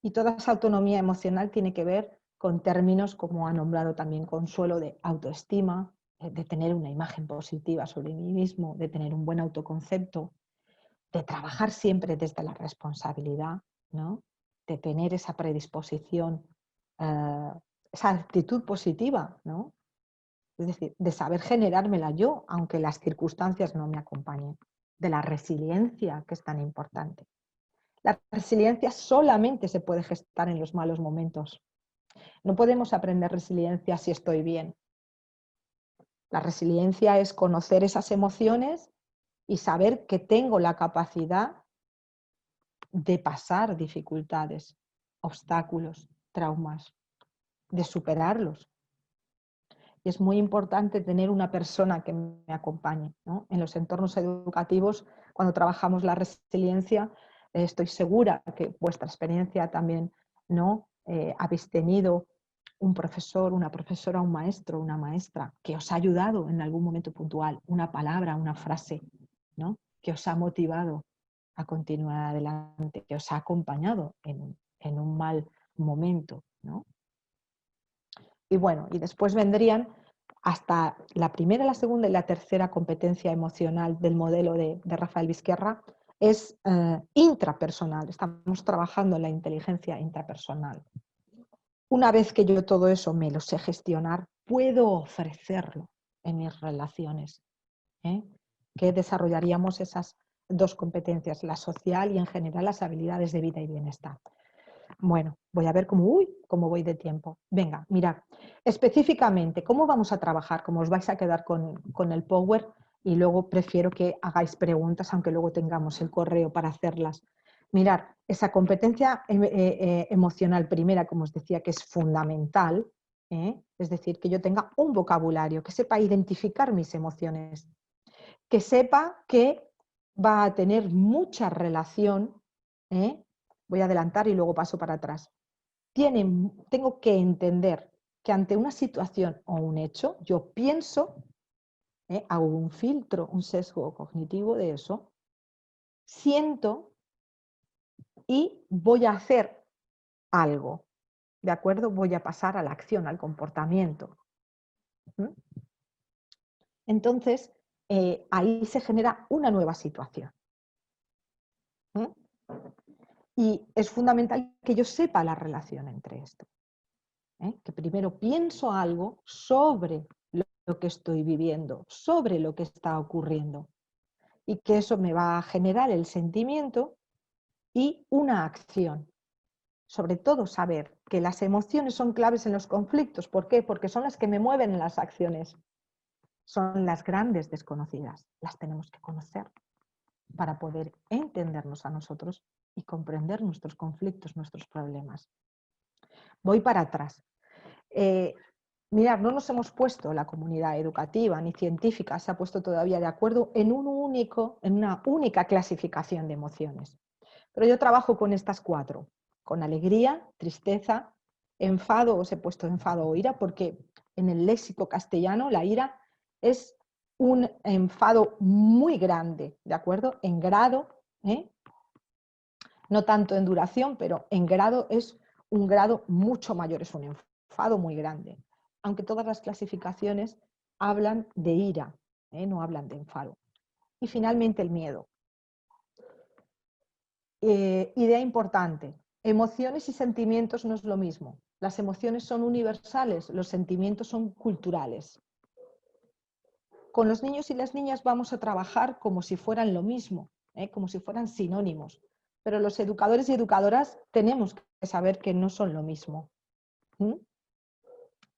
Y toda esa autonomía emocional tiene que ver con términos como ha nombrado también Consuelo, de autoestima, de tener una imagen positiva sobre mí mismo, de tener un buen autoconcepto, de trabajar siempre desde la responsabilidad, ¿no? De tener esa predisposición, esa actitud positiva, ¿no? Es decir, de saber generármela yo, aunque las circunstancias no me acompañen, de la resiliencia, que es tan importante. La resiliencia solamente se puede gestar en los malos momentos. No podemos aprender resiliencia si estoy bien. La resiliencia es conocer esas emociones y saber que tengo la capacidad de pasar dificultades, obstáculos, traumas, de superarlos. Y es muy importante tener una persona que me acompañe, ¿no? En los entornos educativos, cuando trabajamos la resiliencia, estoy segura que vuestra experiencia también, ¿no? Habéis tenido un profesor, una profesora, un maestro, una maestra que os ha ayudado en algún momento puntual, una palabra, una frase, ¿no? Que os ha motivado a continuar adelante, que os ha acompañado en un mal momento, ¿no? Y bueno, y después vendrían hasta la primera, la segunda y la tercera competencia emocional del modelo de Rafael Vizquerra es intrapersonal. Estamos trabajando en la inteligencia intrapersonal. Una vez que yo todo eso me lo sé gestionar, puedo ofrecerlo en mis relaciones, que desarrollaríamos esas dos competencias, la social y en general las habilidades de vida y bienestar. Bueno, voy a ver cómo voy de tiempo. Venga, mirad, específicamente, ¿cómo vamos a trabajar? Como os vais a quedar con el Power y luego prefiero que hagáis preguntas, aunque luego tengamos el correo para hacerlas. Mirad, esa competencia emocional primera, como os decía, que es fundamental, es decir, que yo tenga un vocabulario, que sepa identificar mis emociones, que sepa que va a tener mucha relación, voy a adelantar y luego paso para atrás. Tengo que entender que ante una situación o un hecho, yo pienso, hago un filtro, un sesgo cognitivo de eso, siento y voy a hacer algo, ¿de acuerdo? Voy a pasar a la acción, al comportamiento. Entonces, ahí se genera una nueva situación. ¿Mm? Y es fundamental que yo sepa la relación entre esto. Que primero pienso algo sobre lo que estoy viviendo, sobre lo que está ocurriendo. Y que eso me va a generar el sentimiento y una acción. Sobre todo saber que las emociones son claves en los conflictos. ¿Por qué? Porque son las que me mueven en las acciones. Son las grandes desconocidas. Las tenemos que conocer para poder entendernos a nosotros y comprender nuestros conflictos, nuestros problemas. Voy para atrás. Mirad, no nos hemos puesto, la comunidad educativa ni científica se ha puesto todavía de acuerdo en una única clasificación de emociones. Pero yo trabajo con estas 4, con alegría, tristeza, enfado, os he puesto enfado o ira, porque en el léxico castellano la ira es un enfado muy grande, ¿de acuerdo? En grado, no tanto en duración, pero en grado es un grado mucho mayor, es un enfado muy grande. Aunque todas las clasificaciones hablan de ira, no hablan de enfado. Y finalmente el miedo. Idea importante, emociones y sentimientos no es lo mismo. Las emociones son universales, los sentimientos son culturales. Con los niños y las niñas vamos a trabajar como si fueran lo mismo, como si fueran sinónimos. Pero los educadores y educadoras tenemos que saber que no son lo mismo.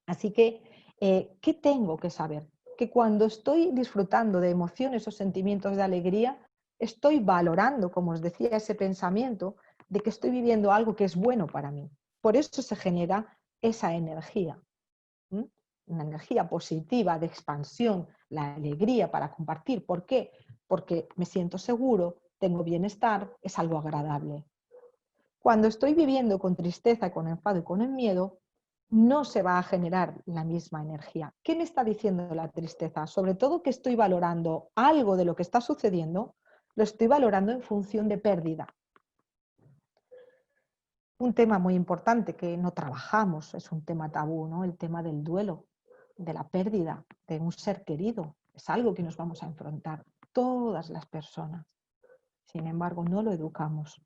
Así que, ¿qué tengo que saber? Que cuando estoy disfrutando de emociones o sentimientos de alegría, estoy valorando, como os decía, ese pensamiento de que estoy viviendo algo que es bueno para mí. Por eso se genera esa energía. Una energía positiva de expansión, la alegría para compartir. ¿Por qué? Porque me siento seguro, tengo bienestar, es algo agradable. Cuando estoy viviendo con tristeza, con enfado y con el miedo, no se va a generar la misma energía. ¿Qué me está diciendo la tristeza? Sobre todo que estoy valorando algo de lo que está sucediendo, lo estoy valorando en función de pérdida. Un tema muy importante que no trabajamos, es un tema tabú, ¿no? El tema del duelo, de la pérdida de un ser querido. Es algo que nos vamos a enfrentar todas las personas. Sin embargo, no lo educamos.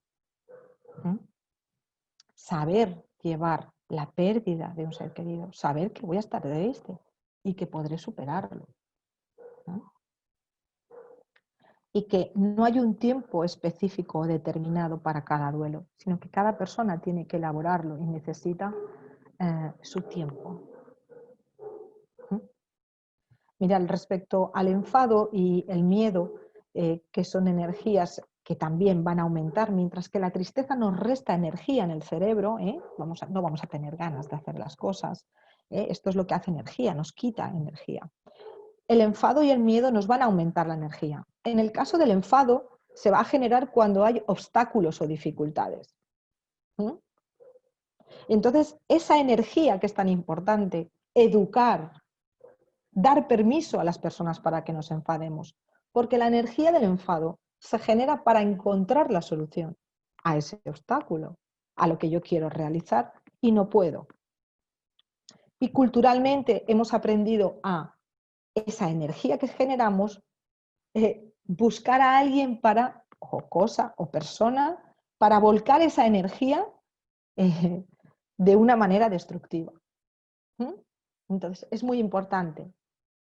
Saber llevar la pérdida de un ser querido, saber que voy a estar triste y que podré superarlo. Y que no hay un tiempo específico o determinado para cada duelo, sino que cada persona tiene que elaborarlo y necesita su tiempo. Mira, respecto al enfado y el miedo, que son energías que también van a aumentar, mientras que la tristeza nos resta energía en el cerebro, no vamos a tener ganas de hacer las cosas. Esto es lo que hace energía, nos quita energía. El enfado y el miedo nos van a aumentar la energía. En el caso del enfado, se va a generar cuando hay obstáculos o dificultades. Entonces, esa energía que es tan importante, educar, dar permiso a las personas para que nos enfademos, porque la energía del enfado se genera para encontrar la solución a ese obstáculo, a lo que yo quiero realizar y no puedo. Y culturalmente hemos aprendido a esa energía que generamos, buscar a alguien para, o cosa, o persona, para volcar esa energía de una manera destructiva. Entonces, es muy importante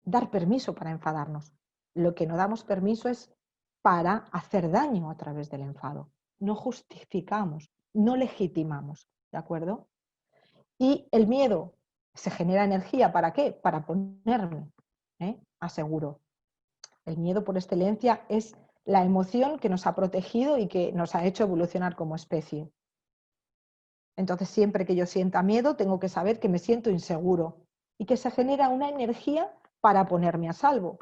dar permiso para enfadarnos. Lo que no damos permiso es para hacer daño a través del enfado. No justificamos, no legitimamos, ¿de acuerdo? Y el miedo se genera energía, ¿para qué? Para ponerme a seguro. El miedo por excelencia es la emoción que nos ha protegido y que nos ha hecho evolucionar como especie. Entonces, siempre que yo sienta miedo, tengo que saber que me siento inseguro y que se genera una energía para ponerme a salvo,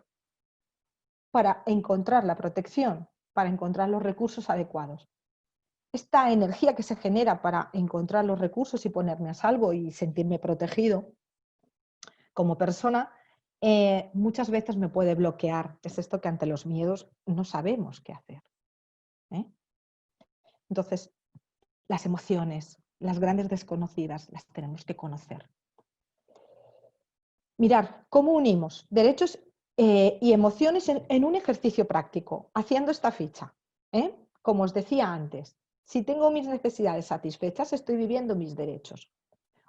para encontrar la protección, para encontrar los recursos adecuados. Esta energía que se genera para encontrar los recursos y ponerme a salvo y sentirme protegido como persona, muchas veces me puede bloquear. Es esto que ante los miedos no sabemos qué hacer. Entonces, las emociones, las grandes desconocidas, las tenemos que conocer. Mirar, ¿cómo unimos derechos y emociones en un ejercicio práctico, haciendo esta ficha. Como os decía antes, si tengo mis necesidades satisfechas, estoy viviendo mis derechos.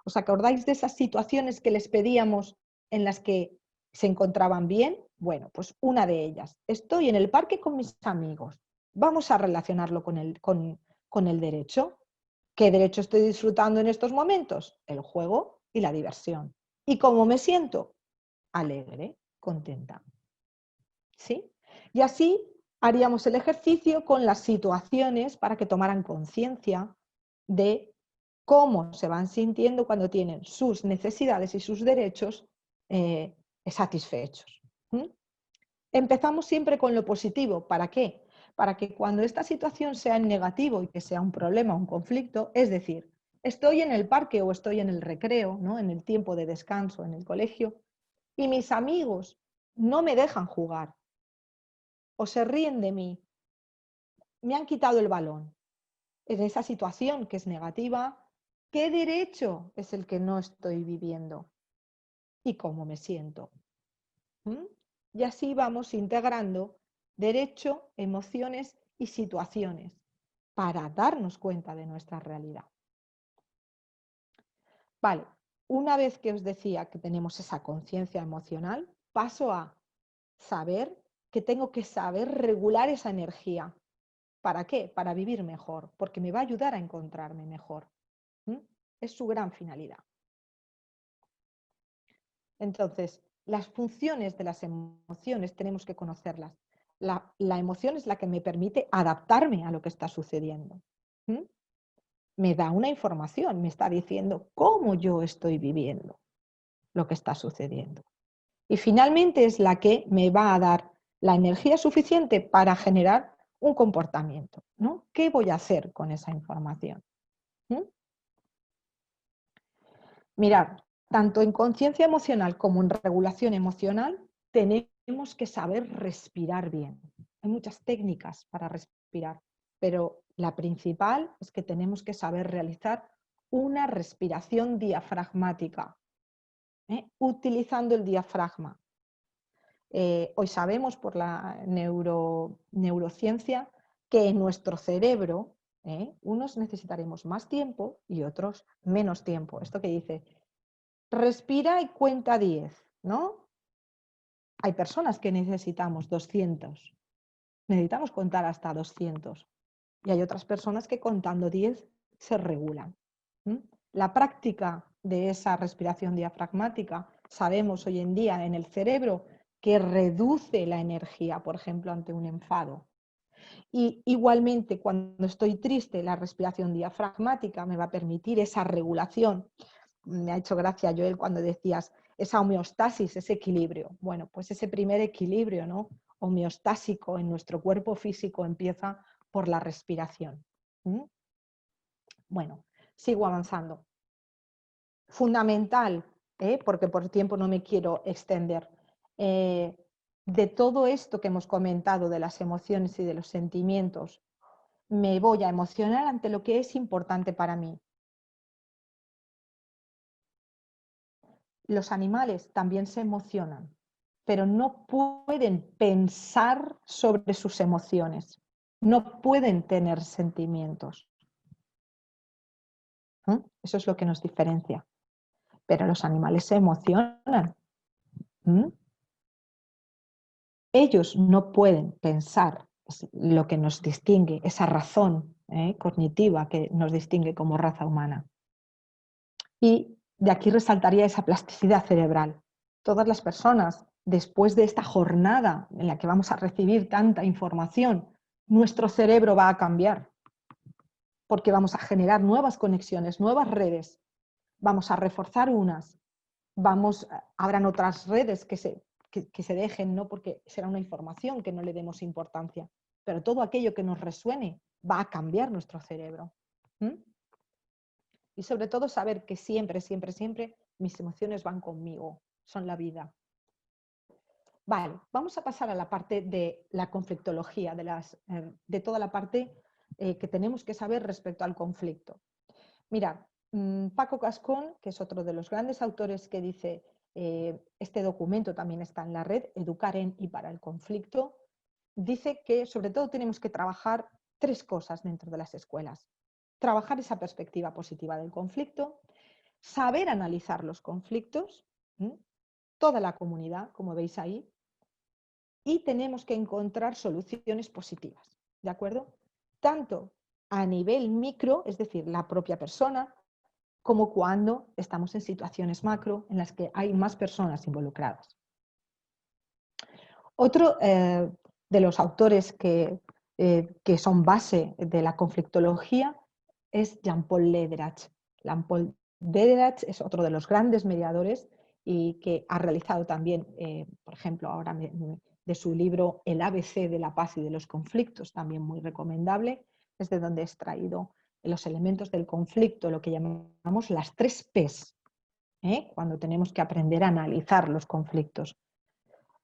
¿Os acordáis de esas situaciones que les pedíamos en las que se encontraban bien? Bueno, pues una de ellas. Estoy en el parque con mis amigos. Vamos a relacionarlo con el derecho. ¿Qué derecho estoy disfrutando en estos momentos? El juego y la diversión. ¿Y cómo me siento? Alegre, contenta. ¿Sí? Y así haríamos el ejercicio con las situaciones para que tomaran conciencia de cómo se van sintiendo cuando tienen sus necesidades y sus derechos satisfechos. ¿Mm? Empezamos siempre con lo positivo. ¿Para qué? Para que cuando esta situación sea en negativo y que sea un problema, un conflicto, es decir, estoy en el parque o estoy en el recreo, ¿no? En el tiempo de descanso, en el colegio, y mis amigos no me dejan jugar o se ríen de mí, me han quitado el balón. En esa situación que es negativa, ¿qué derecho es el que no estoy viviendo? ¿Y cómo me siento? ¿Mm? Y así vamos integrando derecho, emociones y situaciones para darnos cuenta de nuestra realidad. Vale, una vez que os decía que tenemos esa conciencia emocional, paso a saber que tengo que saber regular esa energía. ¿Para qué? Para vivir mejor, porque me va a ayudar a encontrarme mejor. ¿Mm? Es su gran finalidad. Entonces, las funciones de las emociones tenemos que conocerlas. La emoción es la que me permite adaptarme a lo que está sucediendo. ¿Mm? Me da una información, me está diciendo cómo yo estoy viviendo lo que está sucediendo. Y finalmente es la que me va a dar la energía suficiente para generar un comportamiento, ¿no? ¿Qué voy a hacer con esa información? ¿Mm? Mirad, tanto en conciencia emocional como en regulación emocional, tenemos que saber respirar bien. Hay muchas técnicas para respirar, pero la principal es que tenemos que saber realizar una respiración diafragmática, utilizando el diafragma. Hoy sabemos por la neurociencia que en nuestro cerebro unos necesitaremos más tiempo y otros menos tiempo. Esto que dice, respira y cuenta 10, ¿no? Hay personas que necesitamos 200, necesitamos contar hasta 200 y hay otras personas que contando 10 se regulan. ¿Mm? La práctica de esa respiración diafragmática, sabemos hoy en día en el cerebro que reduce la energía, por ejemplo, ante un enfado. Y igualmente, cuando estoy triste, la respiración diafragmática me va a permitir esa regulación. Me ha hecho gracia, Joel, cuando decías esa homeostasis, ese equilibrio. Bueno, pues ese primer equilibrio, ¿no? Homeostásico en nuestro cuerpo físico empieza por la respiración. ¿Mm? Bueno, sigo avanzando. Fundamental, porque por tiempo no me quiero extender, de todo esto que hemos comentado de las emociones y de los sentimientos, me voy a emocionar ante lo que es importante para mí. Los animales también se emocionan, pero no pueden pensar sobre sus emociones, no pueden tener sentimientos. Eso es lo que nos diferencia. Pero los animales se emocionan. Ellos no pueden pensar, es lo que nos distingue, esa razón cognitiva que nos distingue como raza humana. Y de aquí resaltaría esa plasticidad cerebral. Todas las personas, después de esta jornada en la que vamos a recibir tanta información, nuestro cerebro va a cambiar, porque vamos a generar nuevas conexiones, nuevas redes, vamos a reforzar unas, habrán otras redes que se dejen, ¿no? Porque será una información que no le demos importancia, pero todo aquello que nos resuene va a cambiar nuestro cerebro. ¿Mm? Y sobre todo saber que siempre, siempre, siempre mis emociones van conmigo, son la vida. Vale, vamos a pasar a la parte de la conflictología, de toda la parte que tenemos que saber respecto al conflicto. Mirad, Paco Cascón, que es otro de los grandes autores que dice, este documento también está en la red, Educar en y para el conflicto, dice que sobre todo tenemos que trabajar 3 cosas dentro de las escuelas. Trabajar esa perspectiva positiva del conflicto, saber analizar los conflictos, toda la comunidad, como veis ahí, y tenemos que encontrar soluciones positivas, ¿de acuerdo? Tanto a nivel micro, es decir, la propia persona, como cuando estamos en situaciones macro en las que hay más personas involucradas. Otro de los autores que son base de la conflictología es Jean-Paul Lederach. Jean-Paul Lederach es otro de los grandes mediadores y que ha realizado también, por ejemplo, ahora de su libro El ABC de la paz y de los conflictos, también muy recomendable, es de donde he extraído los elementos del conflicto, lo que llamamos las 3 P's, cuando tenemos que aprender a analizar los conflictos.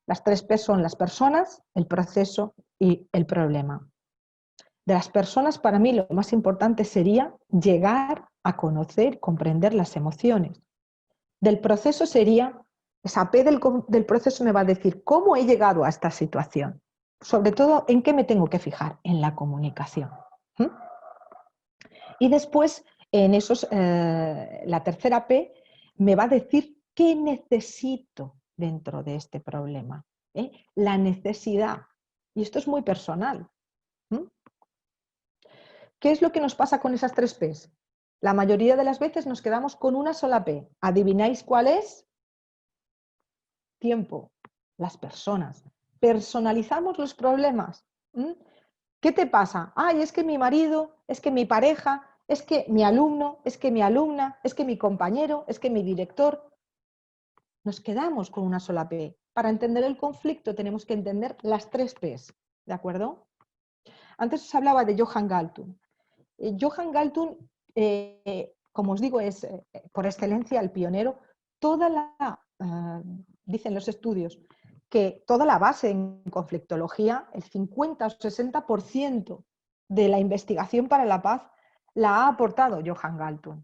Las 3 P son las personas, el proceso y el problema. De las personas, para mí, lo más importante sería llegar a conocer, comprender las emociones. Del proceso sería, esa P del proceso me va a decir cómo he llegado a esta situación. Sobre todo, ¿en qué me tengo que fijar? En la comunicación. Y después, en esos, la tercera P me va a decir qué necesito dentro de este problema. La necesidad. Y esto es muy personal. ¿Qué es lo que nos pasa con esas 3 P's? La mayoría de las veces nos quedamos con una sola P. ¿Adivináis cuál es? Tiempo. Las personas. Personalizamos los problemas. ¿Qué te pasa? Ay, es que mi marido, es que mi pareja, es que mi alumno, es que mi alumna, es que mi compañero, es que mi director. Nos quedamos con una sola P. Para entender el conflicto tenemos que entender las 3 P's, ¿de acuerdo? Antes os hablaba de Johan Galtung. Johan Galtung, como os digo, es por excelencia el pionero. Dicen los estudios que toda la base en conflictología, el 50 o 60% de la investigación para la paz la ha aportado Johan Galtung.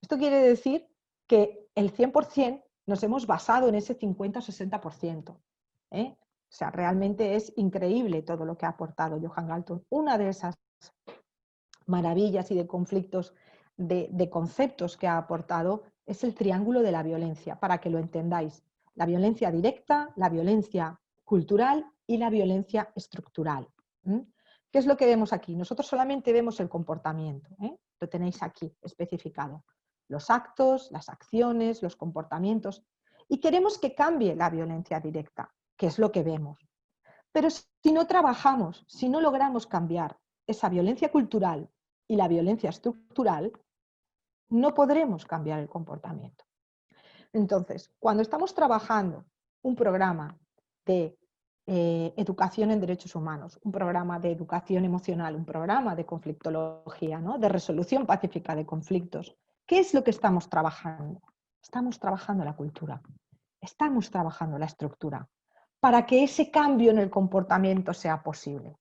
Esto quiere decir que el 100% nos hemos basado en ese 50 o 60%. O sea, realmente es increíble todo lo que ha aportado Johan Galtung. Una de esas maravillas y de conflictos, de conceptos que ha aportado, es el triángulo de la violencia, para que lo entendáis. La violencia directa, la violencia cultural y la violencia estructural. ¿Qué es lo que vemos aquí? Nosotros solamente vemos el comportamiento, lo tenéis aquí especificado. Los actos, las acciones, los comportamientos. Y queremos que cambie la violencia directa, que es lo que vemos. Pero si no trabajamos, si no logramos cambiar esa violencia cultural y la violencia estructural, no podremos cambiar el comportamiento. Entonces, cuando estamos trabajando un programa de educación en derechos humanos, un programa de educación emocional, un programa de conflictología, ¿no? De resolución pacífica de conflictos, ¿qué es lo que estamos trabajando? Estamos trabajando la cultura, estamos trabajando la estructura, para que ese cambio en el comportamiento sea posible.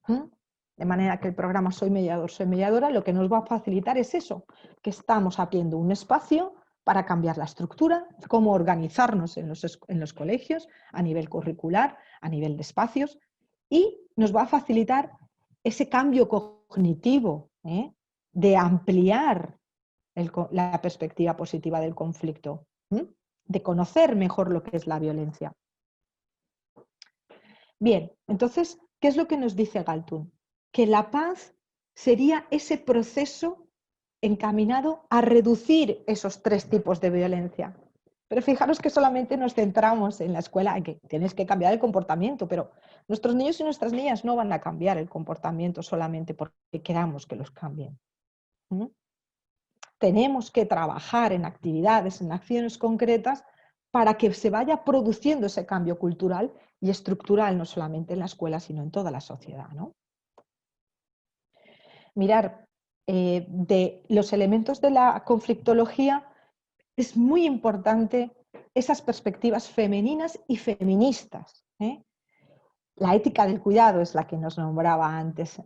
De manera que el programa Soy Mediador, Soy Mediadora lo que nos va a facilitar es eso, que estamos abriendo un espacio para cambiar la estructura, cómo organizarnos en los colegios, a nivel curricular, a nivel de espacios, y nos va a facilitar ese cambio cognitivo, de ampliar la perspectiva positiva del conflicto, de conocer mejor lo que es la violencia. Bien, entonces, ¿qué es lo que nos dice Galtung? Que la paz sería ese proceso encaminado a reducir esos 3 tipos de violencia. Pero fijaros que solamente nos centramos en la escuela en que tienes que cambiar el comportamiento, pero nuestros niños y nuestras niñas no van a cambiar el comportamiento solamente porque queramos que los cambien. Tenemos que trabajar en actividades, en acciones concretas para que se vaya produciendo ese cambio cultural y estructural, no solamente en la escuela, sino en toda la sociedad, ¿no? Mirar, de los elementos de la conflictología es muy importante esas perspectivas femeninas y feministas. La ética del cuidado es la que nos nombraba antes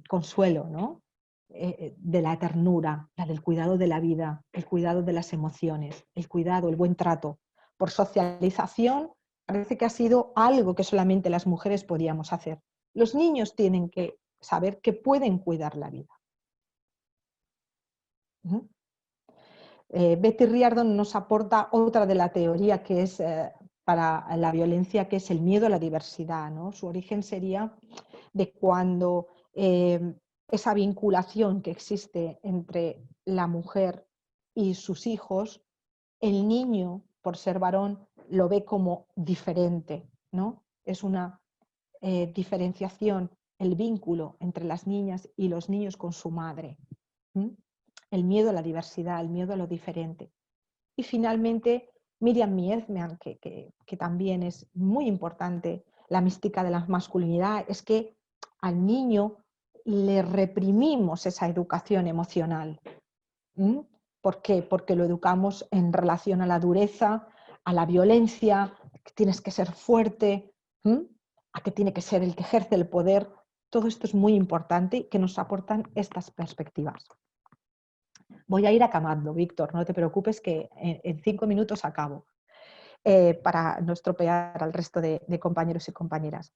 Consuelo, ¿no? De la ternura, la del cuidado de la vida, el cuidado de las emociones, el cuidado, el buen trato. por socialización, parece que ha sido algo que solamente las mujeres podíamos hacer. Los niños tienen que saber que pueden cuidar la vida. Betty Riordan nos aporta otra de la teoría que es para la violencia, que es el miedo a la diversidad, ¿no? Su origen sería de cuando esa vinculación que existe entre la mujer y sus hijos, el niño, por ser varón, lo ve como diferente, ¿no? Es una diferenciación, el vínculo entre las niñas y los niños con su madre. El miedo a la diversidad, el miedo a lo diferente. Y finalmente, Miriam Miezman, que también es muy importante, la mística de la masculinidad, es que al niño le reprimimos esa educación emocional. ¿Por qué? Porque lo educamos en relación a la dureza, a la violencia, que tienes que ser fuerte, a que tiene que ser el que ejerce el poder. Todo esto es muy importante y que nos aportan estas perspectivas. Voy a ir acabando, Víctor, no te preocupes que en 5 minutos acabo, para no estropear al resto de compañeros y compañeras.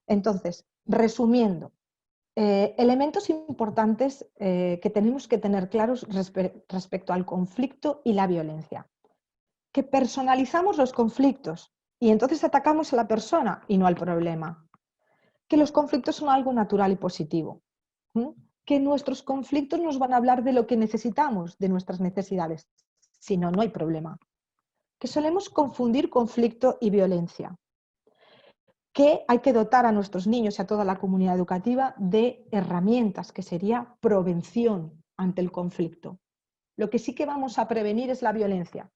Entonces, resumiendo, elementos importantes que tenemos que tener claros respecto al conflicto y la violencia. Que personalizamos los conflictos y entonces atacamos a la persona y no al problema. Que los conflictos son algo natural y positivo. Que nuestros conflictos nos van a hablar de lo que necesitamos, de nuestras necesidades. Si no, no hay problema. Que solemos confundir conflicto y violencia. Que hay que dotar a nuestros niños y a toda la comunidad educativa de herramientas, que sería prevención ante el conflicto. Lo que sí que vamos a prevenir es la violencia.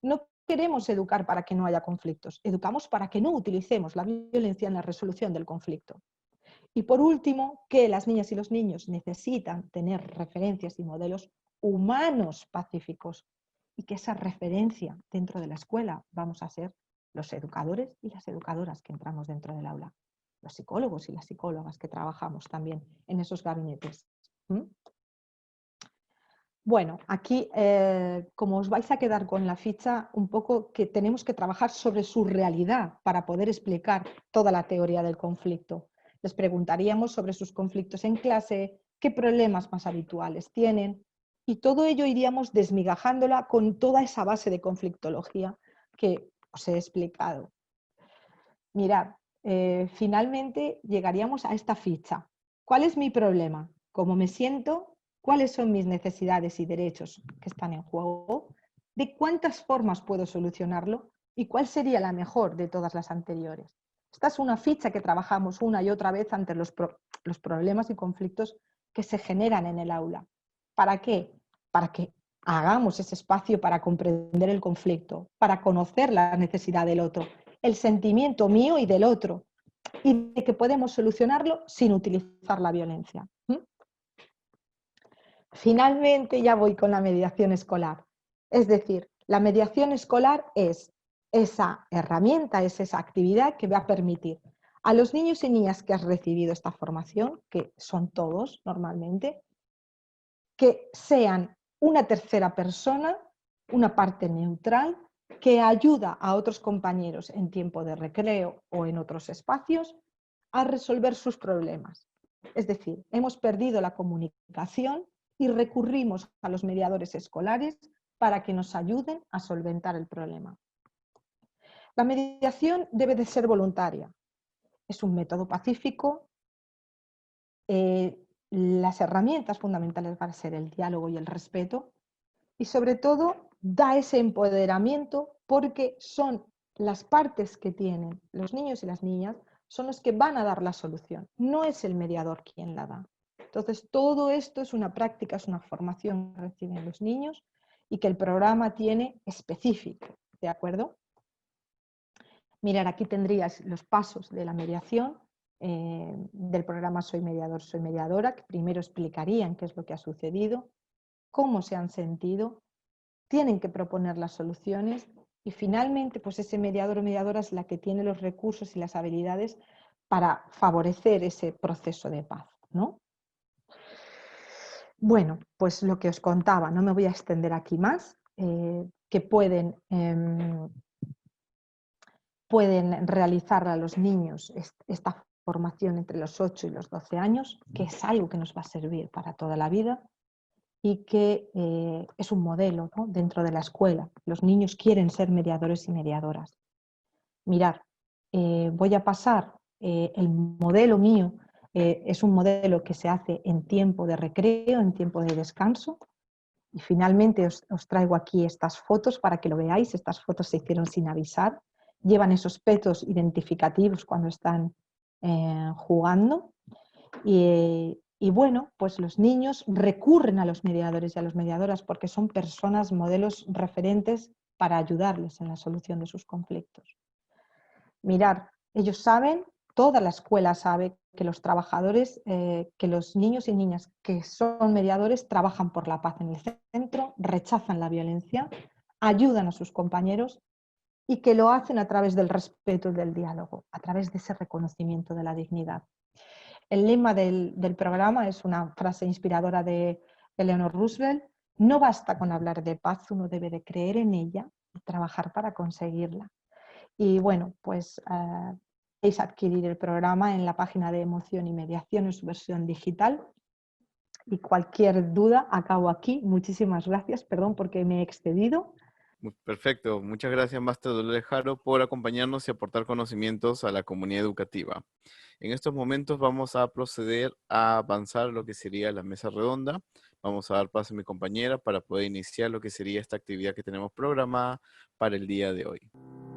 No queremos educar para que no haya conflictos, educamos para que no utilicemos la violencia en la resolución del conflicto. Y por último, que las niñas y los niños necesitan tener referencias y modelos humanos pacíficos y que esa referencia dentro de la escuela vamos a ser los educadores y las educadoras que entramos dentro del aula, los psicólogos y las psicólogas que trabajamos también en esos gabinetes. Bueno, aquí, como os vais a quedar con la ficha, un poco que tenemos que trabajar sobre su realidad para poder explicar toda la teoría del conflicto. Les preguntaríamos sobre sus conflictos en clase, qué problemas más habituales tienen, y todo ello iríamos desmigajándola con toda esa base de conflictología que os he explicado. Mirad, finalmente llegaríamos a esta ficha. ¿Cuál es mi problema? ¿Cómo me siento? ¿Cuáles son mis necesidades y derechos que están en juego? ¿De cuántas formas puedo solucionarlo? ¿Y cuál sería la mejor de todas las anteriores? Esta es una ficha que trabajamos una y otra vez ante los problemas y conflictos que se generan en el aula. ¿Para qué? Para que hagamos ese espacio para comprender el conflicto, para conocer la necesidad del otro, el sentimiento mío y del otro, y de que podemos solucionarlo sin utilizar la violencia. Finalmente ya voy con la mediación escolar. Es decir, la mediación escolar es esa herramienta, es esa actividad que va a permitir a los niños y niñas que han recibido esta formación, que son todos normalmente, que sean una tercera persona, una parte neutral, que ayuda a otros compañeros en tiempo de recreo o en otros espacios a resolver sus problemas. Es decir, hemos perdido la comunicación y recurrimos a los mediadores escolares para que nos ayuden a solventar el problema. La mediación debe de ser voluntaria. Es un método pacífico. Las herramientas fundamentales van a ser el diálogo y el respeto. Y sobre todo, da ese empoderamiento porque son las partes que tienen los niños y las niñas, son los que van a dar la solución. No es el mediador quien la da. Entonces, todo esto es una práctica, es una formación que reciben los niños y que el programa tiene específico, ¿de acuerdo? Mirar, aquí tendrías los pasos de la mediación del programa Soy Mediador, Soy Mediadora, que primero explicarían qué es lo que ha sucedido, cómo se han sentido, tienen que proponer las soluciones y finalmente pues ese mediador o mediadora es la que tiene los recursos y las habilidades para favorecer ese proceso de paz, ¿no? Bueno, pues lo que os contaba, no me voy a extender aquí más, que pueden pueden realizar a los niños esta formación entre los 8 y los 12 años, que es algo que nos va a servir para toda la vida y que es un modelo, ¿no?, dentro de la escuela. Los niños quieren ser mediadores y mediadoras. Mirar, voy a pasar, el modelo mío es un modelo que se hace en tiempo de recreo, en tiempo de descanso. Y finalmente os traigo aquí estas fotos para que lo veáis. Estas fotos se hicieron sin avisar. Llevan esos petos identificativos cuando están jugando. Y bueno, pues los niños recurren a los mediadores y a las mediadoras porque son personas, modelos referentes para ayudarles en la solución de sus conflictos. Mirar, ellos saben, toda la escuela sabe que los trabajadores, que los niños y niñas que son mediadores trabajan por la paz en el centro, rechazan la violencia, ayudan a sus compañeros y que lo hacen a través del respeto y del diálogo, a través de ese reconocimiento de la dignidad. El lema del programa es una frase inspiradora de Eleanor Roosevelt: no basta con hablar de paz, uno debe de creer en ella y trabajar para conseguirla. Y bueno, pues podéis adquirir el programa en la página de Emoción y Mediación en su versión digital. Y cualquier duda, acabo aquí. Muchísimas gracias, perdón porque me he excedido. Perfecto. Muchas gracias, Máster Dolores Haro, por acompañarnos y aportar conocimientos a la comunidad educativa. En estos momentos vamos a proceder a avanzar lo que sería la mesa redonda. Vamos a dar paso a mi compañera para poder iniciar lo que sería esta actividad que tenemos programada para el día de hoy.